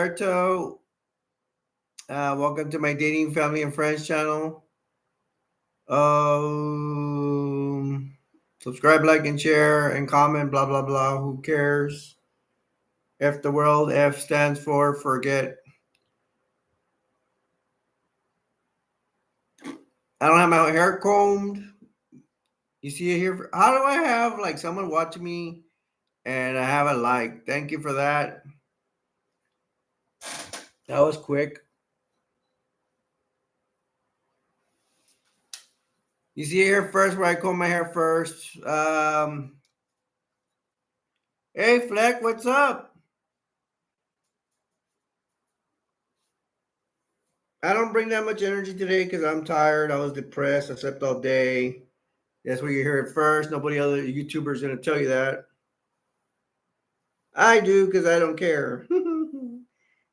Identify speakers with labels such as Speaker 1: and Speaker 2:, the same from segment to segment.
Speaker 1: Roberto. Welcome to my dating, family, and friends channel. Subscribe, like, and share, and comment. Blah blah blah. Who cares? F the world. F stands for forget. I don't have my hair combed. You see it here? How do I have like someone watching me and I have a like? Thank you for that. That was quick. You see it here first where I comb my hair first. Hey Fleck, what's up? I don't bring that much energy today because I'm tired. I was depressed. I slept all day. That's where you hear it first. Nobody other YouTubers gonna tell you that. I do because I don't care, and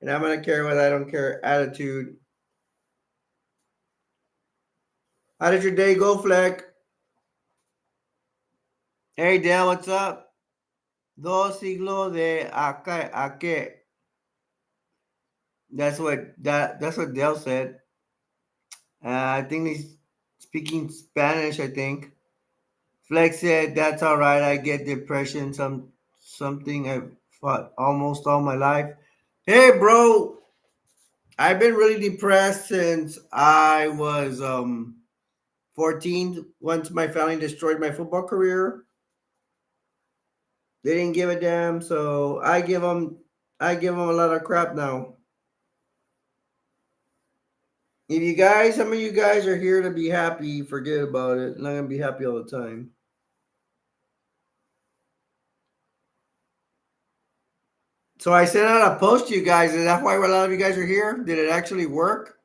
Speaker 1: I'm gonna care with I don't care attitude. How did your day go, Fleck? Hey Dale, what's up? Dos siglos de acá a qué? That's what Dale said. I think he's speaking Spanish. I think. Flex said, "That's all right. I get depression. Something I've fought almost all my life." Hey, bro, I've been really depressed since I was 14. Once my family destroyed my football career, they didn't give a damn. So I give them a lot of crap now. If you guys, some of you guys are here to be happy, forget about it. I'm not gonna be happy all the time. So I sent out a post to you guys. Is that why a lot of you guys are here? Did it actually work?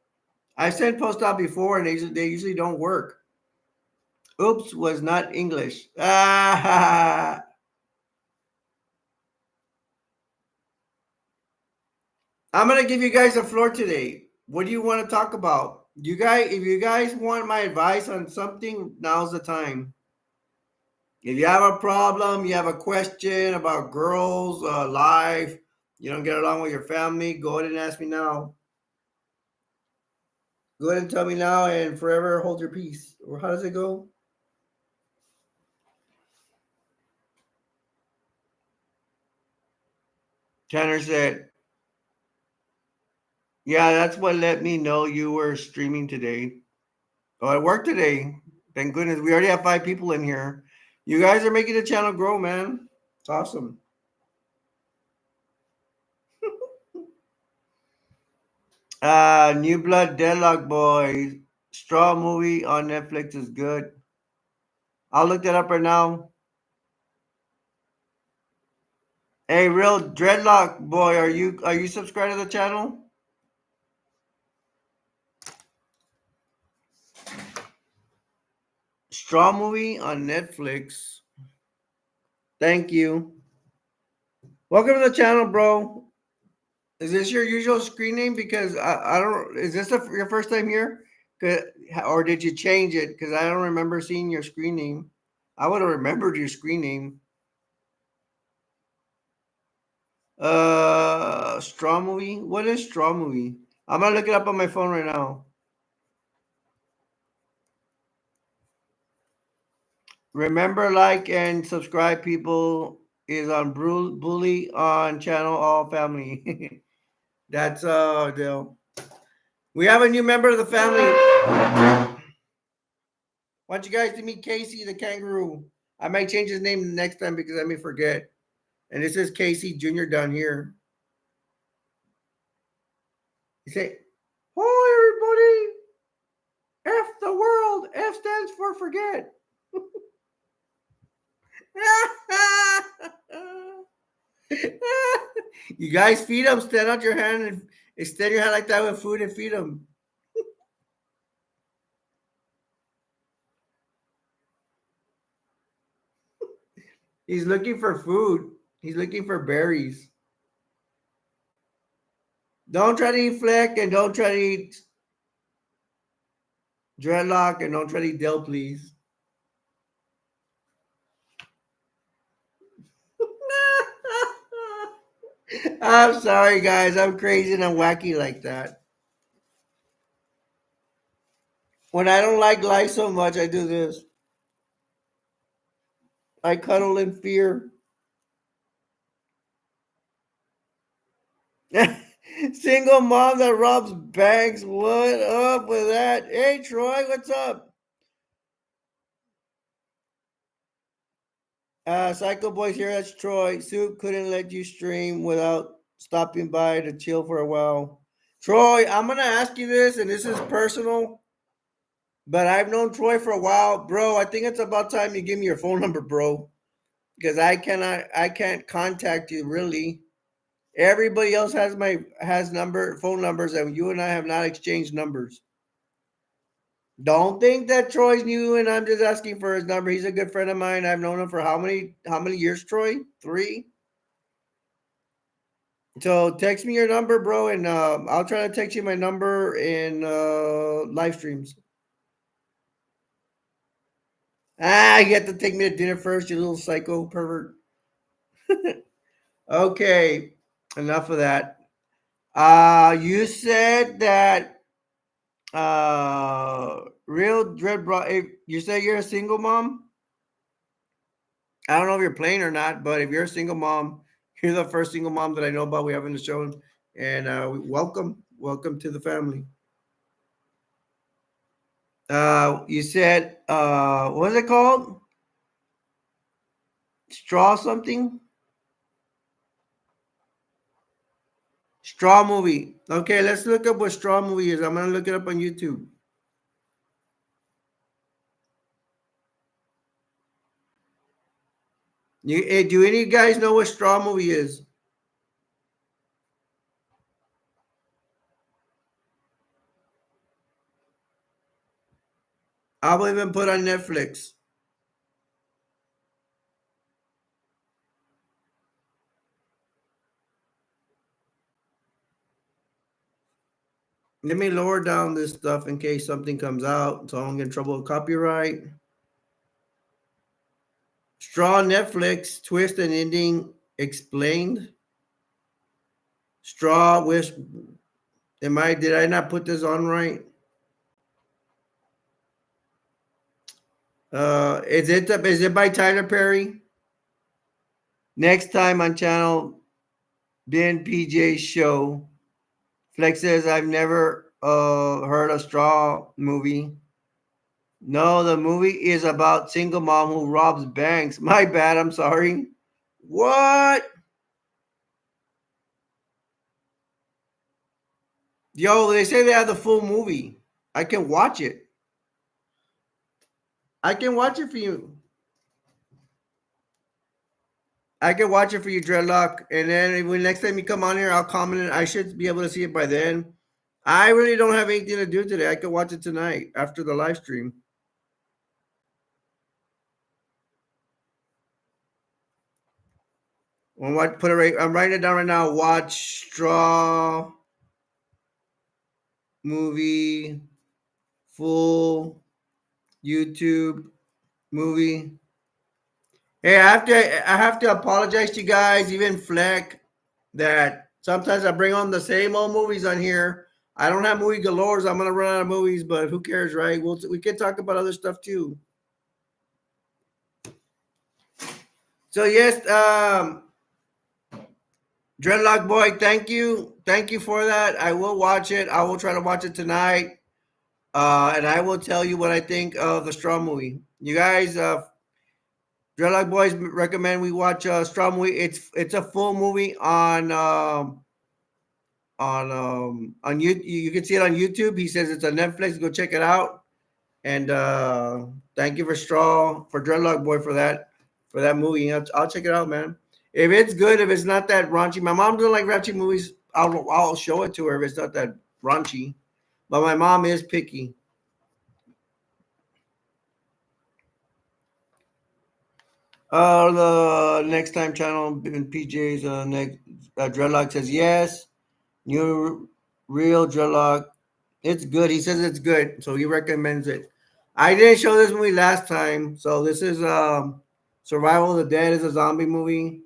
Speaker 1: I've sent posts out before, and they usually don't work. Oops, was not English. Ah, I'm gonna give you guys the floor today. What do you want to talk about? If you guys want my advice on something, now's the time. If you have a problem, you have a question about girls, life, you don't get along with your family, go ahead and ask me now. Go ahead and tell me now, and forever hold your peace. Or how does it go? Tanner said, "Yeah, that's what let me know you were streaming today." Oh, it worked today. Thank goodness. We already have 5 people in here. You guys are making the channel grow, man. It's awesome. New Blood Deadlock Boys. Straw movie on Netflix is good. I'll look that up right now. Hey, real Dreadlock Boy, are you subscribed to the channel? Straw movie on Netflix. Thank you. Welcome to the channel, bro. Is this your usual screen name? Because I don't. Is this your first time here? Or did you change it? Because I don't remember seeing your screen name. I would have remembered your screen name. Straw movie. What is straw movie? I'm gonna look it up on my phone right now. Remember, like and subscribe. People is on Bully on channel All Family. That's Dale. We have a new member of the family. Want you guys to meet Casey the kangaroo. I might change his name next time because I may forget. And this is Casey Jr. down here. He say, "Hi everybody. F the world. F stands for forget." You guys feed them. Stand out your hand and extend your hand like that with food and feed them. He's looking for food. He's looking for berries. Don't try to eat Fleck and don't try to eat Dreadlock and don't try to eat Dell, please. I'm sorry, guys. I'm crazy and I'm wacky like that. When I don't like life so much, I do this. I cuddle in fear. Single mom that robs banks. What up with that? Hey, Troy, what's up? Psycho Boys here. That's Troy. Soup couldn't let you stream without stopping by to chill for a while. Troy, I'm gonna ask you this, and this is personal, but I've known Troy for a while, bro. I think it's about time you give me your phone number, bro, because I can't contact you really. Everybody else has phone numbers, and you and I have not exchanged numbers. Don't think that Troy's new, and I'm just asking for his number. He's a good friend of mine. I've known him for how many years, Troy? 3. So text me your number, bro, and I'll try to text you my number in live streams. You have to take me to dinner first, you little psycho pervert. Okay, enough of that. You said that real dread bro. You said you're a single mom. I don't know if you're playing or not, but if you're a single mom, you're the first single mom that I know about. We have in the show, and welcome to the family. You said what is it called? Straw something? Straw movie. Okay, let's look up what straw movie is. I'm gonna look it up on YouTube. Do any of you guys know what straw movie is? I'll even put on Netflix. Let me lower down this stuff in case something comes out, so I don't get in trouble with copyright. Straw Netflix twist and ending explained. Straw wish. Did I not put this on right? Is it by Tyler Perry? Next time on channel Ben PJ show. Flex says I've never heard a straw movie. No, the movie is about single mom who robs banks. My bad, I'm sorry. What? Yo, they say they have the full movie. I can watch it. I can watch it for you. I can watch it for you, Dreadlock. And then when next time you come on here, I'll comment it. I should be able to see it by then. I really don't have anything to do today. I can watch it tonight after the live stream. I'm writing it down right now. Watch Straw movie full YouTube movie. Hey, I have to apologize to you guys, even Fleck, that sometimes I bring on the same old movies on here. I don't have movie galores. I'm gonna run out of movies, but who cares, right? We can talk about other stuff too. So yes, Dreadlock Boy, thank you for that. I will watch it. I will try to watch it tonight, and I will tell you what I think of the Straw movie. You guys, Dreadlock Boys recommend we watch Straw movie. It's a full movie on you. You can see it on YouTube. He says it's on Netflix. Go check it out. And thank you for Dreadlock Boy for that movie. I'll check it out, man. If it's good, if it's not that raunchy, my mom doesn't like raunchy movies. I'll show it to her if it's not that raunchy. But my mom is picky. The next time channel in PJ's next Dreadlock says yes. New real Dreadlock. It's good. He says it's good, so he recommends it. I didn't show this movie last time, so this is Survival of the Dead is a zombie movie.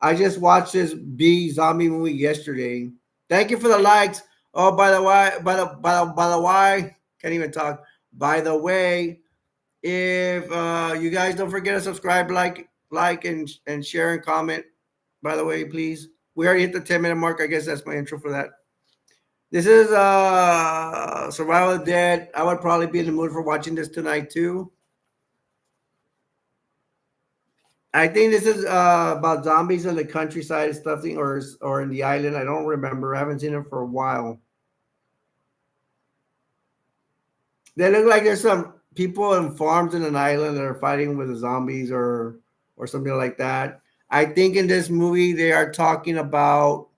Speaker 1: I just watched this B zombie movie yesterday. Thank you for the likes. Oh, by the way, by the way, can't even talk. By the way, if you guys don't forget to subscribe, like, and share and comment. By the way, please. We already hit the 10-minute mark. I guess that's my intro for that. This is Survival of the Dead. I would probably be in the mood for watching this tonight too. I think this is about zombies in the countryside and stuff, or in the island. I don't remember. I haven't seen it for a while. They look like there's some people in farms in an island that are fighting with the zombies or something like that. I think in this movie they are talking about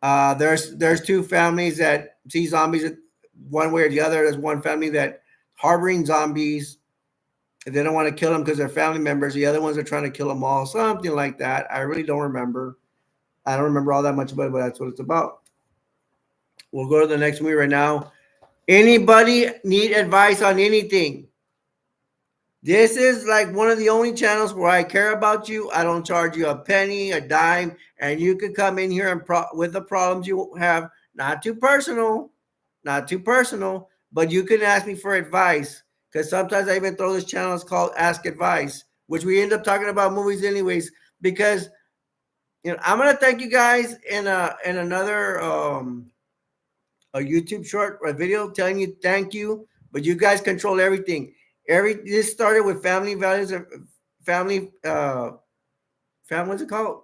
Speaker 1: there's two families that see zombies one way or the other. There's one family that harboring zombies. They don't want to kill them because they're family members. The other ones are trying to kill them all, something like that. I really don't remember. I don't remember all that much about it, but that's what it's about. We'll go to the next movie right now. Anybody need advice on anything? This is like one of the only channels where I care about you. I don't charge you a penny, a dime, and you can come in here and with the problems you have. Not too personal, not too personal, but you can ask me for advice because sometimes I even throw this channel. It's called Ask Advice, which we end up talking about movies anyways. Because I'm gonna thank you guys in another a YouTube short, a video telling you thank you, but you guys control everything. This started with family values and family what's it called?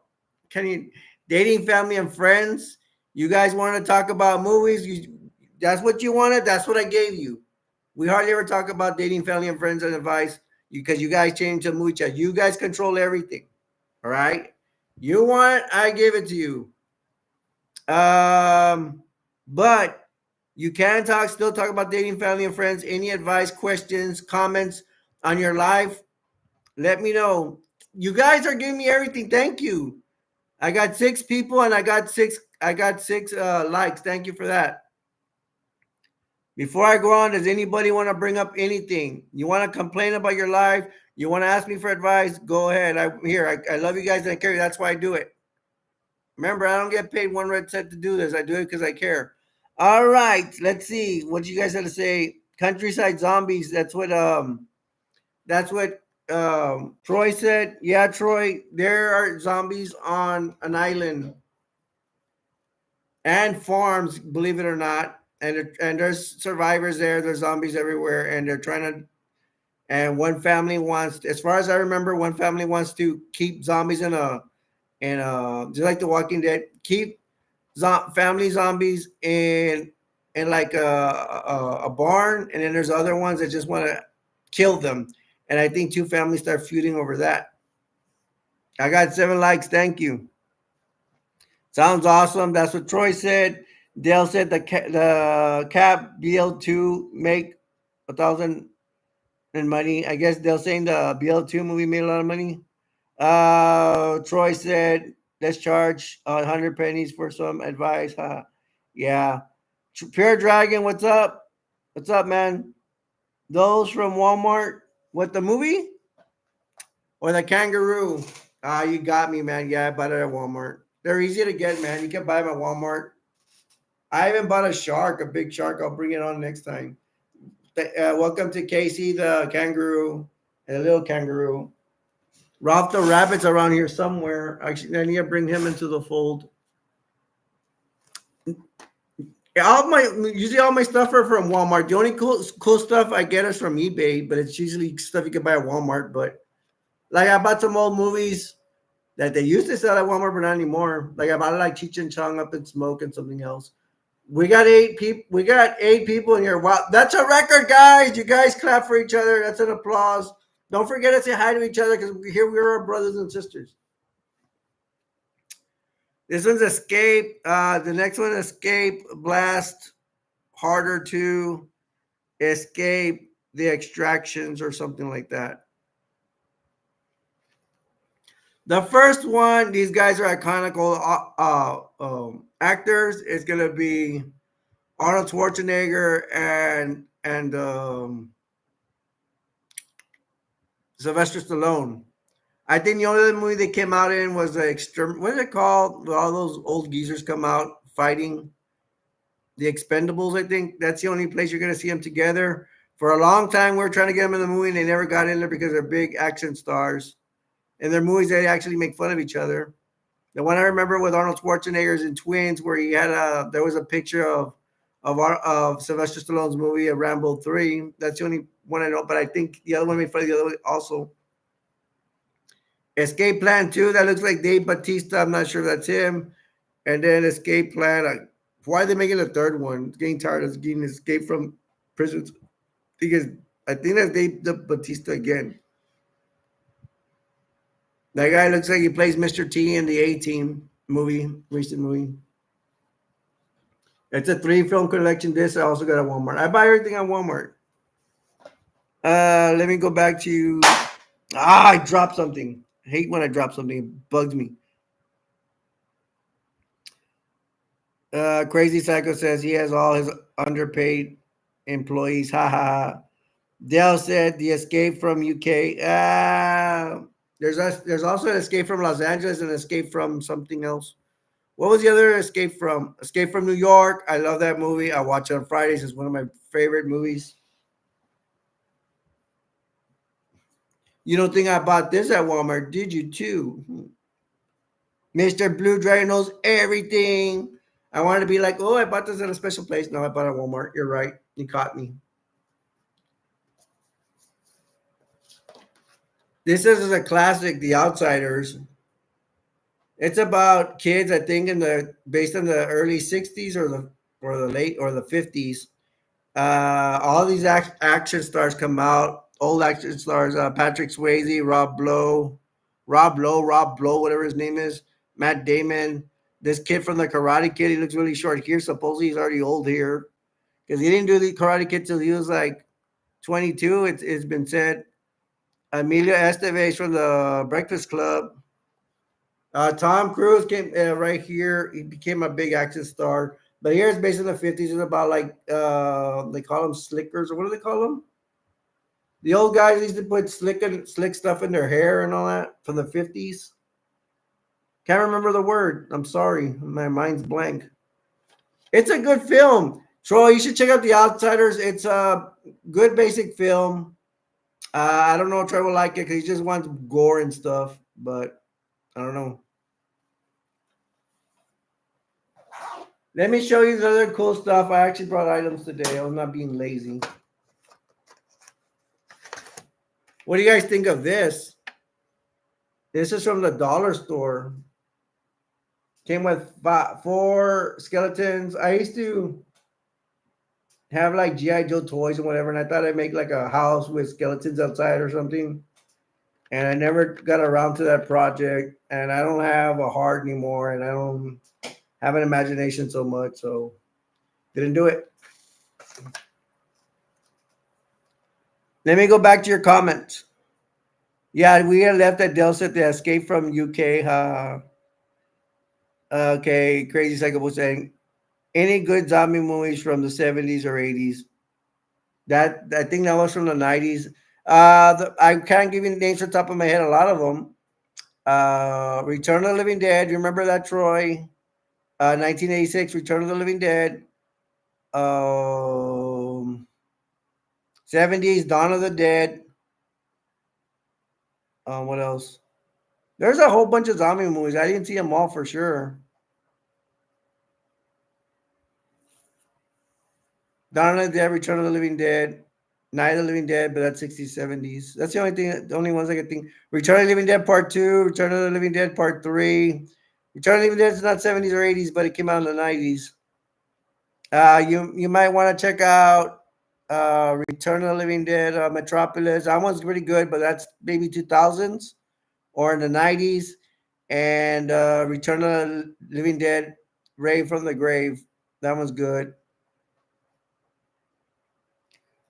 Speaker 1: Can you dating family and friends? You guys want to talk about movies? That's what you wanted. That's what I gave you. We hardly ever talk about dating family and friends and advice because you guys change the movie chat. You guys control everything. All right. You want? I give it to you. But you can still talk about dating, family, and friends. Any advice, questions, comments on your life, let me know. You guys are giving me everything. Thank you. I got 6 people and I got six likes. Thank you for that. Before I go on, does anybody want to bring up anything? You want to complain about your life? You want to ask me for advice? Go ahead. I'm here. I love you guys and I care. That's why I do it. Remember, I don't get paid 1 red cent to do this. I do it because I care. All right, let's see what you guys have to say. Countryside zombies. That's what Troy said. Yeah, Troy, there are zombies on an island and farms, believe it or not. And there's survivors there. There's zombies everywhere, and they're trying to. And one family wants, as far as I remember, one family wants to keep zombies in just like The Walking Dead, keep family zombies in like a barn, and then there's other ones that just want to kill them. And I think two families start feuding over that. I got 7 likes. Thank you. Sounds awesome. That's what Troy said. Dale said the cap BL2 make 1,000 in money. I guess Dale saying the BL2 movie made a lot of money. Troy said, let's charge 100 pennies for some advice. Huh? Yeah. Pure Dragon, what's up? What's up, man? Those from Walmart. What, the movie? Or the kangaroo? Ah, you got me, man. Yeah, I bought it at Walmart. They're easy to get, man. You can buy them at Walmart. I even bought a shark, a big shark. I'll bring it on next time. Welcome to Casey, the kangaroo, and the little kangaroo. Ralph the rabbit's around here somewhere. Actually, I need to bring him into the fold. Yeah, usually all my stuff are from Walmart. The only cool stuff I get is from eBay, but it's usually stuff you can buy at Walmart. But like I bought some old movies that they used to sell at Walmart, but not anymore. Like I bought like Cheech and Chong, Up in Smoke, and something else. We got 8 people. We got 8 people in here. Wow, that's a record, guys. You guys clap for each other. That's an applause. Don't forget to say hi to each other because here we are, brothers and sisters. This one's Escape. The next one, Escape, Blast, Harder to Escape, The Extractions, or something like that. The first one, these guys are iconic actors. It's gonna be Arnold Schwarzenegger and Sylvester Stallone. I think the only other movie they came out in was the extreme. What is it called? Where all those old geezers come out fighting the Expendables. I think that's the only place you're gonna see them together. For a long time, we are trying to get them in the movie, and they never got in there because they're big action stars. And their movies, they actually make fun of each other. The one I remember with Arnold Schwarzenegger's in Twins, where he had there was a picture of Sylvester Stallone's movie, of Rambo 3. That's the only one I know, but I think the other one made fun of the other one also. Escape Plan 2, that looks like Dave Batista. I'm not sure if that's him. And then Escape Plan. Why are they making a third one? It's getting tired of getting escape from prisons. Because I think that's Dave Batista again. That guy looks like he plays Mr. T in the A Team movie, recent movie. It's a 3 film collection disc. I also got at Walmart. I buy everything at Walmart. Let me go back to. I dropped something. I hate when I drop something. It bugs me. Crazy Psycho says he has all his underpaid employees. Ha ha ha. Dell said the escape from UK. There's also an escape from Los Angeles and escape from something else. What was the other escape from? Escape from New York. I love that movie. I watch it on Fridays. It's one of my favorite movies. You don't think I bought this at Walmart, did you too? Mr. Blue Dragon knows everything. I wanted to be like, oh, I bought this at a special place. No, I bought it at Walmart. You're right. You caught me. This is a classic, The Outsiders. It's about kids, I think, in the based in the early '60s or the late or the '50s. All these action stars come out. Old action stars: Patrick Swayze, Rob Blow, whatever his name is, Matt Damon. This kid from the Karate Kid, he looks really short here. Supposedly he's already old here because he didn't do the Karate Kid till he was like 22. It's been said. Emilio Estevez from the Breakfast Club. Tom Cruise came right here. He became a big action star. But here it's based in the 50s. It's about like they call them slickers, or what do they call them? The old guys used to put slick stuff in their hair and all that from the 50s. Can't remember the word. I'm sorry. My mind's blank. It's a good film. Troy, you should check out The Outsiders. It's a good basic film. I don't know if Troy will like it because he just wants gore and stuff, but I don't know. Let me show you the other cool stuff. I actually brought items today. I was not being lazy. What do you guys think of this? This is from the dollar store. Came with 4 skeletons. I used to have like G.I. Joe toys and whatever, and I thought I'd make like a house with skeletons outside or something. And I never got around to that project. And I don't have a heart anymore, and I don't have an imagination so much, so didn't do it. Let me go back to your comments. Yeah, we had left at Dell said the escape from UK. Okay, Crazy Psycho was saying, any good zombie movies from the 70s or 80s? That I think that was from the 90s. I can't give you names off the top of my head. A lot of them. Return of the Living Dead. You remember that, Troy? 1986. Return of the Living Dead. 70s. Dawn of the Dead. What else? There's a whole bunch of zombie movies. I didn't see them all for sure. Dawn of the Dead, Return of the Living Dead, Night of the Living Dead, but that's 60s, 70s. That's the only thing, the only ones I can think. Return of the Living Dead Part 2, Return of the Living Dead Part 3. Return of the Living Dead is not 70s or 80s, but it came out in the 90s. You might want to check out Return of the Living Dead, Metropolis. That one's pretty good, but that's maybe 2000s or in the 90s. And Return of the Living Dead, Ray from the Grave. That one's good.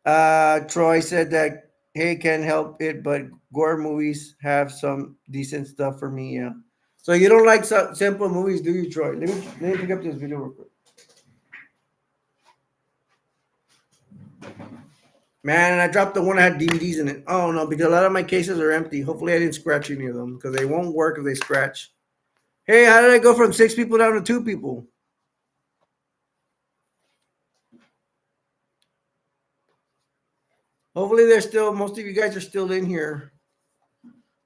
Speaker 1: Troy said that, hey, can't help it, but gore movies have some decent stuff for me. Yeah. So you don't like simple movies, do you, Troy? Let me pick up this video real quick. Man, I dropped the one that had DVDs in it. Oh no, because a lot of my cases are empty. Hopefully, I didn't scratch any of them because they won't work if they scratch. Hey, how did I go from 6 people down to 2 people? Hopefully, there's still most of you guys are still in here.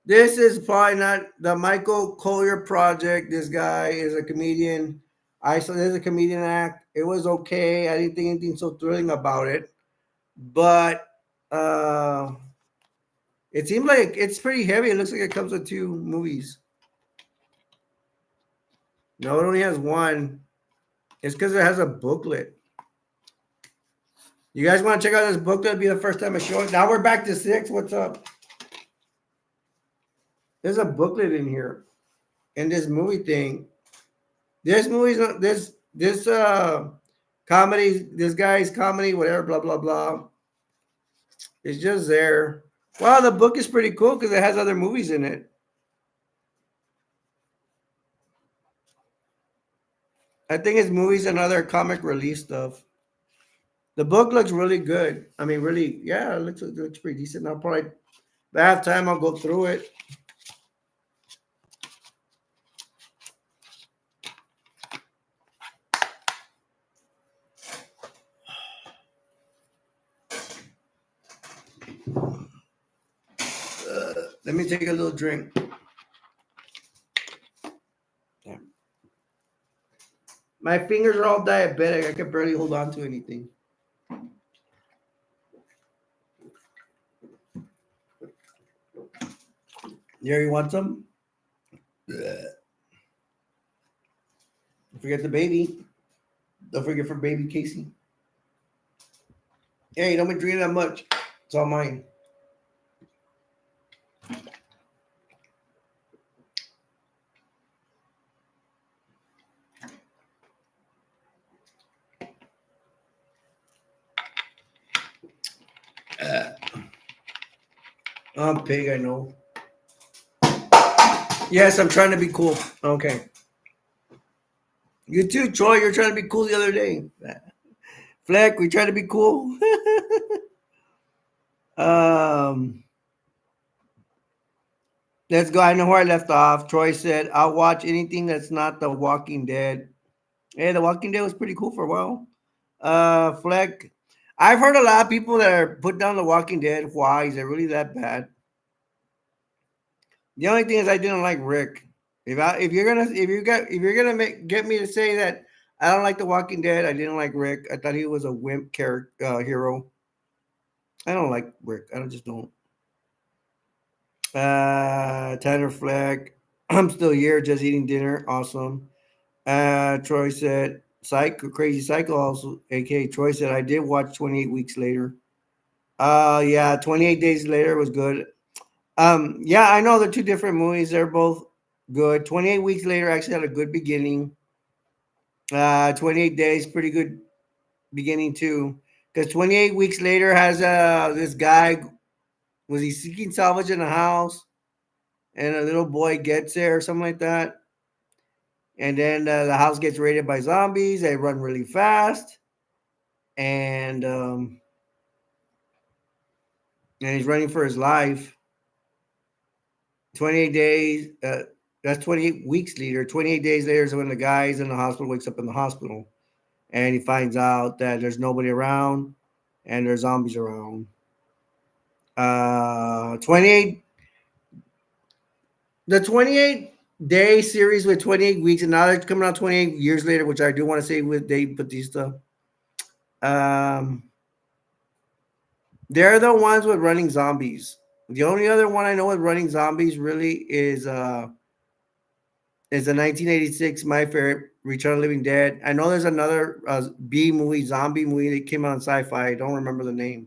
Speaker 1: This is probably not the Michael Collier project. This guy is a comedian. I saw there's a comedian act. It was okay. I didn't think anything so thrilling about it, but uh, it seemed like it's pretty heavy. It looks like it comes with 2 movies. No, it only has one. It's because it has a booklet. You guys want to check out this booklet? It'll be the first time I show it. Now we're back to 6. What's up? There's a booklet in here. And this movie thing. This movie's not this comedy, this guy's comedy, whatever, blah blah blah. It's just there. Wow, the book is pretty cool because it has other movies in it. I think it's movies and other comic relief stuff. The book looks really good. I mean, really, yeah, it looks pretty decent. I'll probably, if I have time, I'll go through it. Let me take a little drink. Yeah. My fingers are all diabetic. I can barely hold on to anything. There, you want some? Don't forget the baby. Don't forget for baby Casey. Hey, don't be drinking that much. It's all mine. I'm pig, I know. Yes, I'm trying to be cool. Okay. You too, Troy. You're trying to be cool the other day. Fleck, we try to be cool. um, let's go. I know where I left off. Troy said, "I'll watch anything that's not The Walking Dead." Hey, The Walking Dead was pretty cool for a while. Fleck, I've heard a lot of people that are put down The Walking Dead. Why is it really that bad? The only thing is, I didn't like Rick. If you're gonna get me to say that I don't like The Walking Dead, I didn't like Rick. I thought he was a wimp character hero. I don't like Rick. I just don't. Tanner Fleck, I'm still here, just eating dinner. Awesome. Troy said, "Psycho, crazy cycle." Also, aka Troy said, "I did watch 28 weeks later." Yeah, 28 days later was good. Yeah, I know they're 2 different movies. They're both good. 28 weeks later actually had a good beginning. 28 days, pretty good beginning too. Because 28 weeks later has this guy, was he seeking salvage in a house, and a little boy gets there or something like that, and then the house gets raided by zombies. They run really fast, and he's running for his life. 28 days. That's 28 weeks later. 28 days later is when the guy's in the hospital, wakes up in the hospital, and he finds out that there's nobody around and there's zombies around. 28, the 28-day series with 28 weeks, and now they're coming out 28 years later, which I do want to say with Dave Bautista. Um, they're the ones with running zombies. The only other one I know with running zombies really is the 1986 My Favorite Return of the Living Dead. I know there's another B movie, zombie movie that came out on Sci-Fi. I don't remember the name,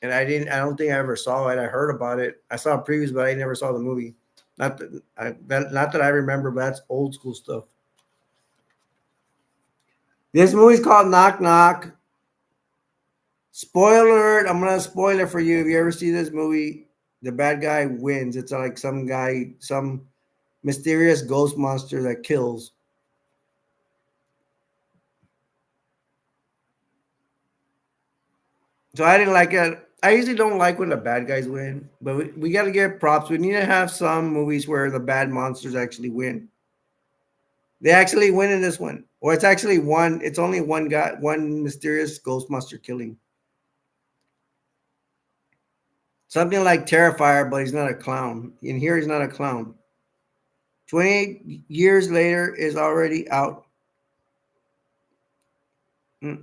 Speaker 1: and I don't think I ever saw it. I heard about it. I saw previews, but I never saw the movie. Not that I remember, but that's old school stuff. This movie's called Knock Knock. Spoiler alert, I'm gonna spoil it for you. If you ever see this movie, the bad guy wins. It's like some guy, some mysterious ghost monster that kills. So I didn't like it. I usually don't like when the bad guys win, but we got to give props. We need to have some movies where the bad monsters actually win. They actually win in this one, or it's actually one. It's only one guy, one mysterious ghost monster killing. Something like Terrifier, but he's not a clown. In here, he's not a clown. 28 years later is already out.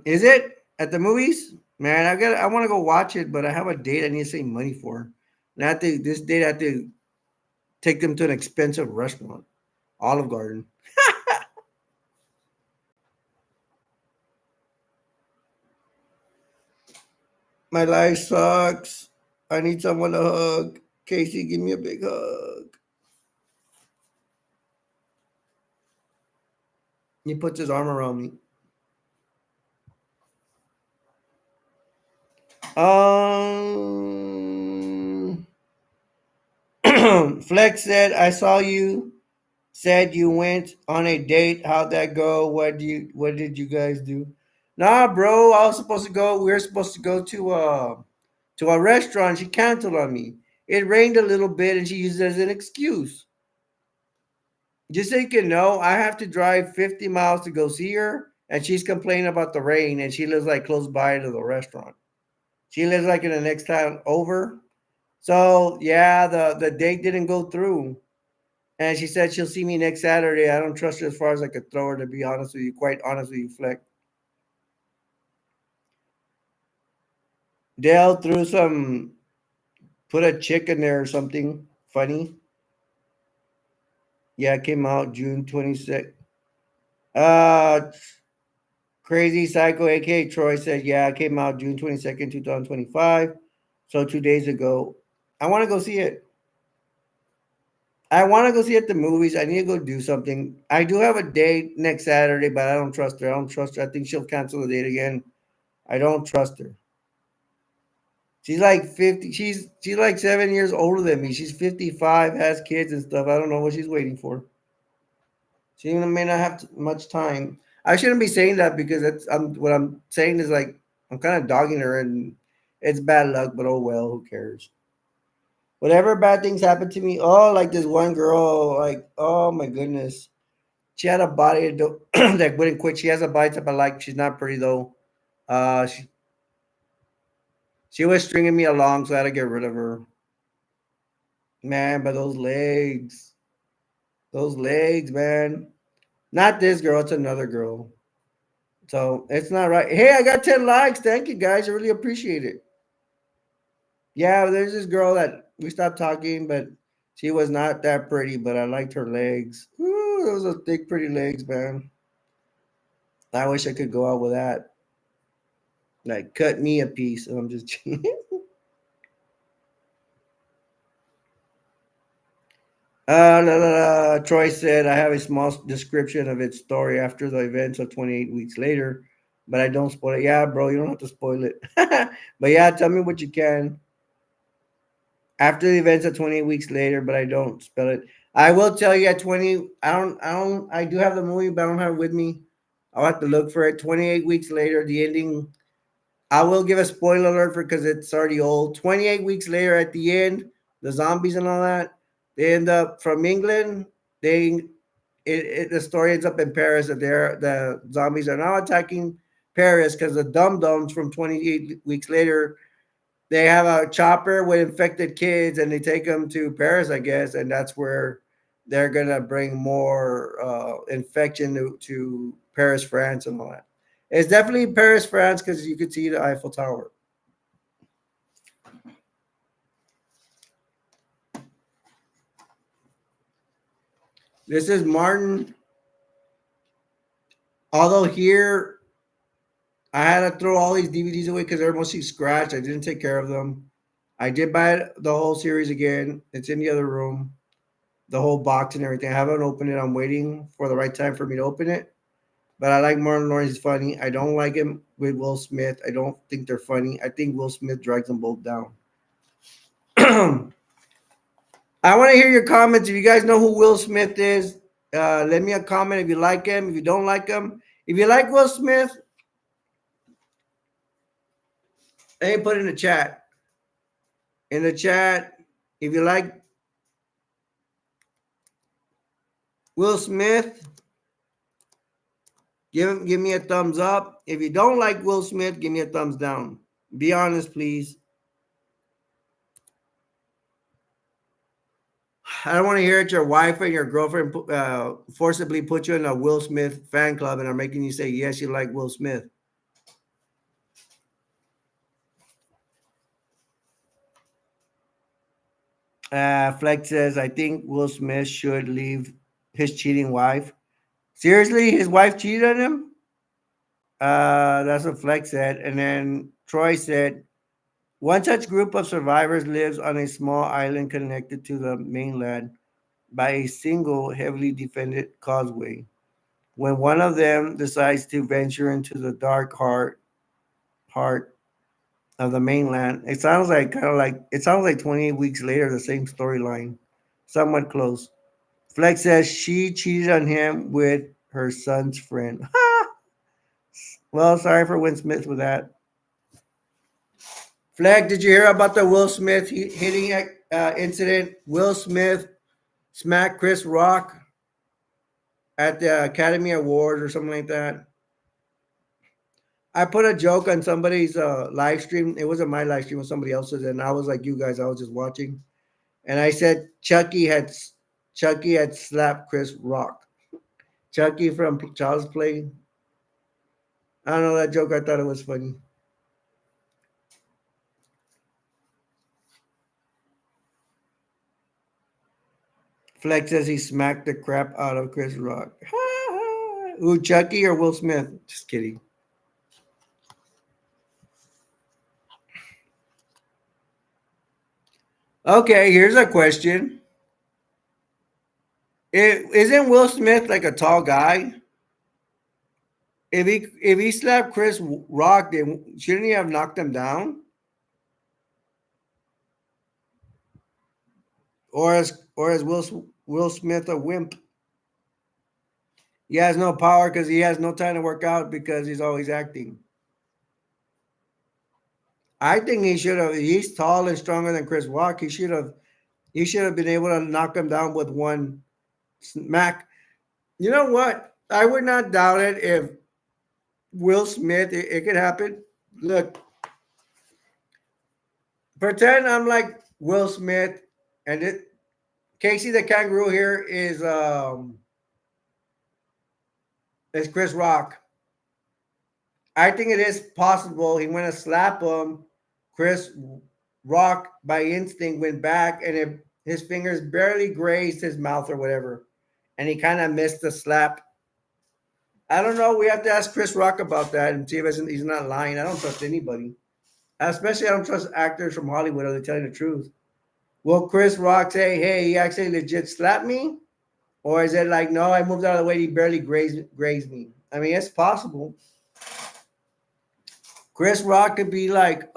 Speaker 1: Is it at the movies? Man, I want to go watch it, but I have a date I need to save money for. And I have to, this date I have to take them to an expensive restaurant, Olive Garden. My life sucks. I need someone to hug. Casey, give me a big hug. He puts his arm around me. Um, Flex said, "I saw you. Said you went on a date. How'd that go? What did you guys do?" Nah, bro. I was supposed to go. We were supposed to go to a restaurant. She canceled on me. It rained a little bit, and she used it as an excuse. Just so you can know, I have to drive 50 miles to go see her, and she's complaining about the rain, and she lives like close by to the restaurant. She lives like in the next town over. So yeah, the date didn't go through. And she said she'll see me next Saturday. I don't trust her as far as I could throw her, to be honest with you. Quite honest with you, Fleck. Dale threw some, put a chick in there or something funny. Yeah, it came out June 26th. Uh, Crazy Psycho, aka Troy, said, yeah, it came out June 22nd, 2025. So 2 days ago. I want to go see it. I want to go see it at the movies. I need to go do something. I do have a date next Saturday, but I don't trust her. I don't trust her. I think she'll cancel the date again. I don't trust her. She's like 50. She's like 7 years older than me. She's 55, has kids and stuff. I don't know what she's waiting for. She may not have much time. I shouldn't be saying that because what I'm saying is like I'm kind of dogging her and it's bad luck, but oh well, who cares? Whatever bad things happen to me, oh, like this one girl, like, oh my goodness. She had a body that wouldn't quit. She has a body type I like. She's not pretty though. Uh, she, she was stringing me along, so I had to get rid of her. Man, but those legs, man. Not this girl, it's another girl. So it's not right. Hey, I got 10 likes. Thank you guys. I really appreciate it. Yeah, there's this girl that we stopped talking, but she was not that pretty, but I liked her legs. Ooh, those are thick, pretty legs, man. I wish I could go out with that. Like, cut me a piece. I'm just la, la, la. Troy said, I have a small description of its story after the events of 28 weeks later, but I don't spoil it. Yeah, bro, you don't have to spoil it. But yeah, tell me what you can. After the events of 28 weeks later, but I don't spell it. I will tell you at 20, I do have the movie, but I don't have it with me. I'll have to look for it. 28 weeks later, the ending. I will give a spoiler alert for because it's already old. 28 weeks later, at the end, the zombies and all that, they end up from England. They the story ends up in Paris that the zombies are now attacking Paris because the dum dums from 28 weeks later they have a chopper with infected kids and they take them to Paris, I guess, and that's where they're gonna bring more infection to Paris, France, and all that. It's definitely Paris, France, because you could see the Eiffel Tower. This is Martin. Although here I had to throw all these DVDs away because they're mostly scratched. I didn't take care of them. I did buy the whole series again. It's in the other room, the whole box and everything. I haven't opened it. I'm waiting for the right time for me to open it. But I like Martin Lawrence. He's funny. I don't like him with Will Smith. I don't think they're funny. I think Will Smith drags them both down. I want to hear your comments. If you guys know who Will Smith is, let me a comment if you like him. If you don't like him, if you like Will Smith, Hey, put in the chat. In the chat, if you like Will Smith, give me a thumbs up. If you don't like Will Smith, give me a thumbs down. Be honest, please. I don't want to hear that your wife and your girlfriend forcibly put you in a Will Smith fan club and are making you say yes, you like Will Smith. Flex says, I think Will Smith should leave his cheating wife. Seriously, his wife cheated on him? That's what Flex said. And then Troy said, one such group of survivors lives on a small island connected to the mainland by a single heavily defended causeway. When one of them decides to venture into the dark heart of the mainland, it sounds like 28 weeks later, the same storyline, somewhat close. Flex says she cheated on him with her son's friend. Well, sorry for Will Smith with that. Fleck, did you hear about the Will Smith hitting incident? Will Smith smacked Chris Rock at the Academy Awards or something like that. I put a joke on somebody's live stream. It wasn't my live stream, it was somebody else's, and I was like you guys. I was just watching, and I said Chucky had slapped Chris Rock. Chucky from Child's Play. I don't know that joke. I thought it was funny. Flex says he smacked the crap out of Chris Rock. Ooh, Chucky or Will Smith? Just kidding. Okay, here's a question. Isn't Will Smith like a tall guy? If he slapped Chris Rock, then shouldn't he have knocked him down? Or is Will Smith a wimp? He has no power because he has no time to work out because he's always acting. I think he should have. He's tall and stronger than Chris Rock. He should have. He should have been able to knock him down with one smack. You know what? I would not doubt it if Will Smith. It could happen. Look, pretend I'm like Will Smith, and Casey the kangaroo here is Chris Rock. I think it is possible he went to slap him. Chris Rock by instinct went back, and his fingers barely grazed his mouth or whatever, and he kind of missed the slap. I don't know. We have to ask Chris Rock about that and see if he's not lying. I don't trust anybody, especially I don't trust actors from Hollywood. Are they telling the truth? Will Chris Rock say, "Hey, he actually legit slapped me," or is it like, "No, I moved out of the way. He barely grazed me"? I mean, it's possible. Chris Rock could be like,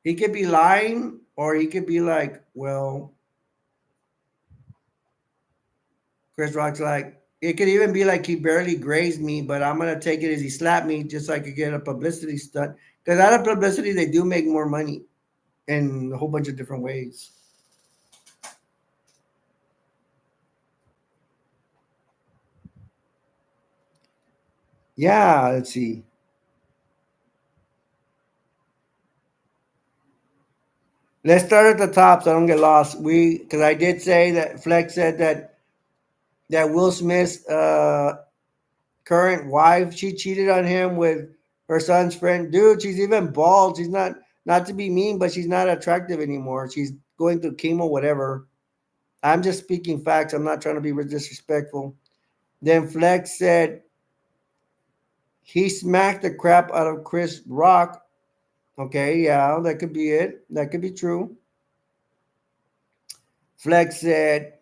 Speaker 1: he could be lying, or he could be like, well, Chris Rock's like, it could even be like he barely grazed me, but I'm gonna take it as he slapped me just so I could get a publicity stunt. Because out of publicity, they do make more money in a whole bunch of different ways. Yeah, let's see. Let's start at the top so I don't get lost. Because I did say that Flex said that Will Smith's current wife, she cheated on him with her son's friend. Dude, she's even bald. She's not to be mean, but she's not attractive anymore. She's going through chemo, whatever. I'm just speaking facts. I'm not trying to be disrespectful. Then Flex said he smacked the crap out of Chris Rock. Okay, yeah, that could be it. That could be true. Flex said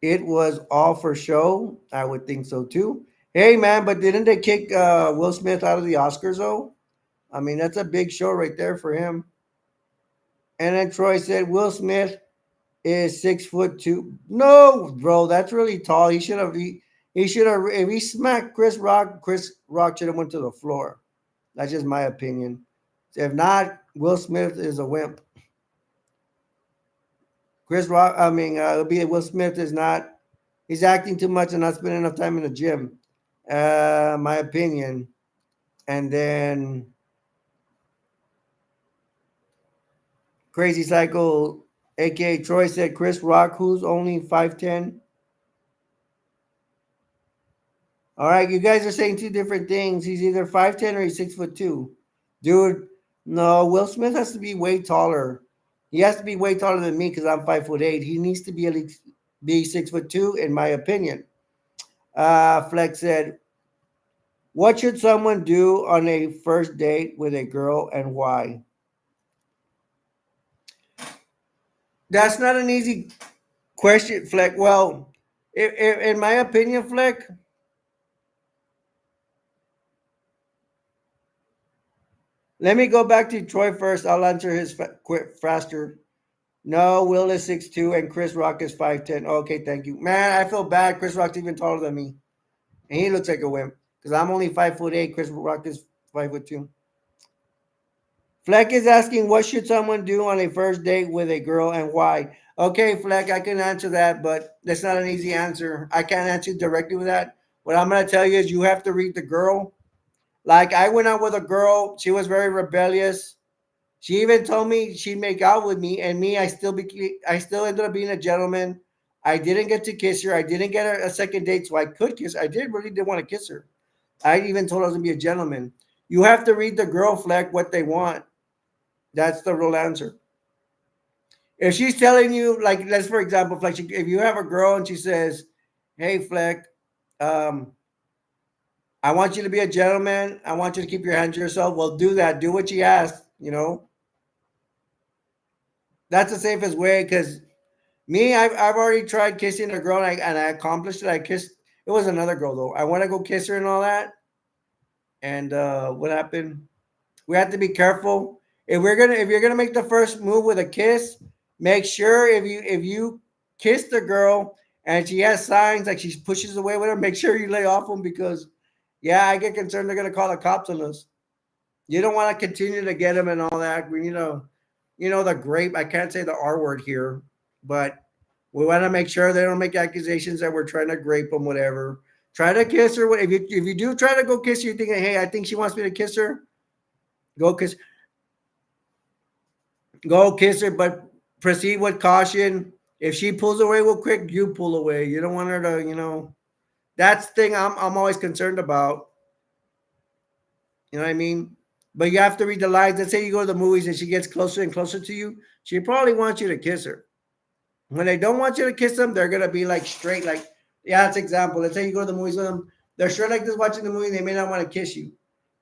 Speaker 1: it was all for show. I would think so too. Hey man, but didn't they kick Will Smith out of the Oscars though? I mean, that's a big show right there for him. And then Troy said Will Smith is 6'2". No, bro, that's really tall. He should have if he smacked Chris Rock should have went to the floor. That's just my opinion. If not, Will Smith is a wimp. Chris Rock, I mean, it'll be Will Smith is not. He's acting too much and not spending enough time in the gym. My opinion. And then Crazy Cycle, aka Troy, said Chris Rock, who's only 5'10". All right, you guys are saying two different things. He's either 5'10" or he's 6'2". Dude, no, Will Smith has to be way taller. He has to be way taller than me because I'm 5'8". He needs to be at least be 6'2", in my opinion. Flex said, what should someone do on a first date with a girl and why? That's not an easy question, Fleck. Well, if, in my opinion, Fleck, let me go back to Troy first. I'll answer his quick faster. No, Will is 6'2" and Chris Rock is 5'10". Okay, thank you. Man, I feel bad. Chris Rock's even taller than me. And he looks like a wimp. Because I'm only 5'8". Chris Rock is 5'2". Fleck is asking, what should someone do on a first date with a girl and why? Okay, Fleck, I can answer that, but that's not an easy answer. I can't answer directly with that. What I'm going to tell you is you have to read the girl. Like, I went out with a girl. She was very rebellious. She even told me she'd make out with me, and me, I still ended up being a gentleman. I didn't get to kiss her. I didn't get a second date, so I could kiss her. I did want to kiss her. I even told her I was gonna be a gentleman. You have to read the girl, Fleck, what they want. That's the real answer. If she's telling you, like, let's for example, Fleck, if you have a girl and she says, "Hey, Fleck, um, I want you to be a gentleman. I want you to keep your hands to yourself." Well, do that. Do what she asked. That's the safest way because me, I've already tried kissing a girl and I accomplished it. I kissed. It was another girl though. I want to go kiss her and all that. And what happened? We have to be careful. If you're gonna make the first move with a kiss, make sure if you kiss the girl and she has signs like she pushes away with her, make sure you lay off them because yeah, I get concerned they're gonna call the cops on us. You don't want to continue to get them and all that. The grape. I can't say the R word here, but we want to make sure they don't make accusations that we're trying to grape them, whatever. Try to kiss her. If you do try to go kiss her, you're thinking, hey, I think she wants me to kiss her. Go kiss, go kiss her, but proceed with caution. If she pulls away real quick, you pull away. You don't want her to, That's the thing I'm always concerned about. You know what I mean? But you have to read the lines. Let's say you go to the movies and she gets closer and closer to you. She probably wants you to kiss her. When they don't want you to kiss them, they're gonna be like straight, like, yeah, that's example. Let's say you go to the movies with them, they're straight like this watching the movie, they may not want to kiss you.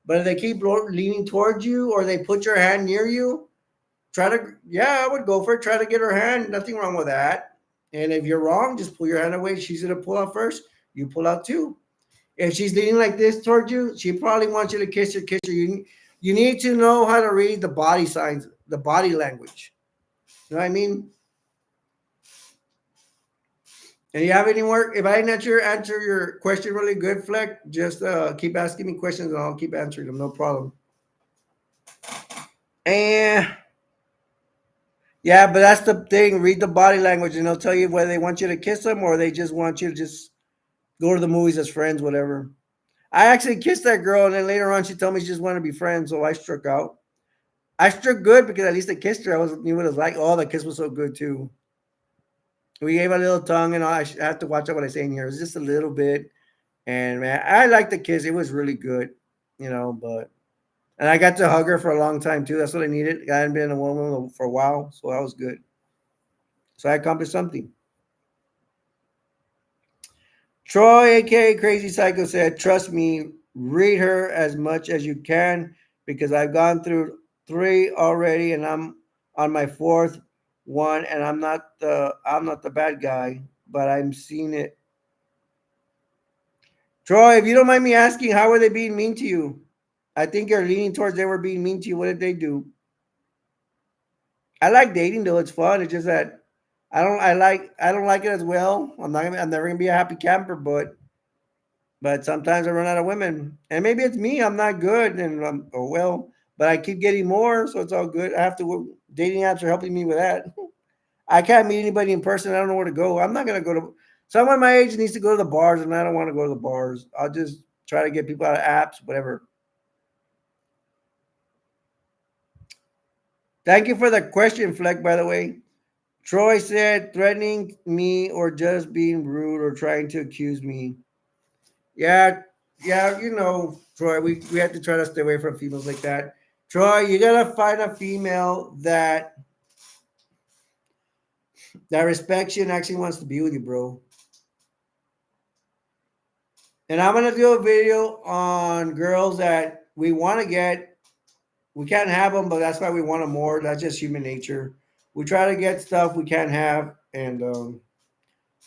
Speaker 1: But if they keep leaning towards you or they put your hand near you, I would go for it. Try to get her hand. Nothing wrong with that. And if you're wrong, just pull your hand away. She's gonna pull out first. You pull out too. If she's leaning like this towards you, she probably wants you to kiss her. Kiss her. You need to know how to read the body signs, the body language. You know what I mean? And you have any work? If I didn't answer your question really good, Fleck, just keep asking me questions and I'll keep answering them. No problem. And yeah, but that's the thing. Read the body language and they'll tell you whether they want you to kiss them or they just want you to just go to the movies as friends, whatever. I actually kissed that girl and then later on she told me she just wanted to be friends, so I struck out. I struck good because at least I kissed her. I was knew what it was like. Oh, the kiss was so good too. We gave a little tongue and all. I have to watch out what I say in here. It was just a little bit. And man, I liked the kiss. It was really good, but and I got to hug her for a long time too. That's what I needed. I hadn't been in a woman for a while, so that was good. So I accomplished something. Troy, aka Crazy Psycho, said, "Trust me, read her as much as you can because I've gone through three already, and I'm on my fourth one, and I'm not the bad guy, but I'm seeing it." Troy, if you don't mind me asking, how were they being mean to you? I think you're leaning towards they were being mean to you. What did they do? I like dating though; it's fun. It's just that I don't like it as well. I'm never gonna be a happy camper, but But sometimes I run out of women, and maybe it's me. I'm not good, and oh well. But I keep getting more, so it's all good. I have to work. Dating apps are helping me with that. I can't meet anybody in person. I don't know where to go. I'm not gonna go to. Someone my age needs to go to the bars, and I don't want to go to the bars. I'll just try to get people out of apps, whatever. Thank you for the question, Fleck. By the way, Troy said threatening me or just being rude or trying to accuse me. Yeah, yeah, Troy, we have to try to stay away from females like that. Troy, you gotta find a female that respects you and actually wants to be with you, bro. And I'm gonna do a video on girls that we want to get. We can't have them, but that's why we want them more. That's just human nature. We try to get stuff we can't have, and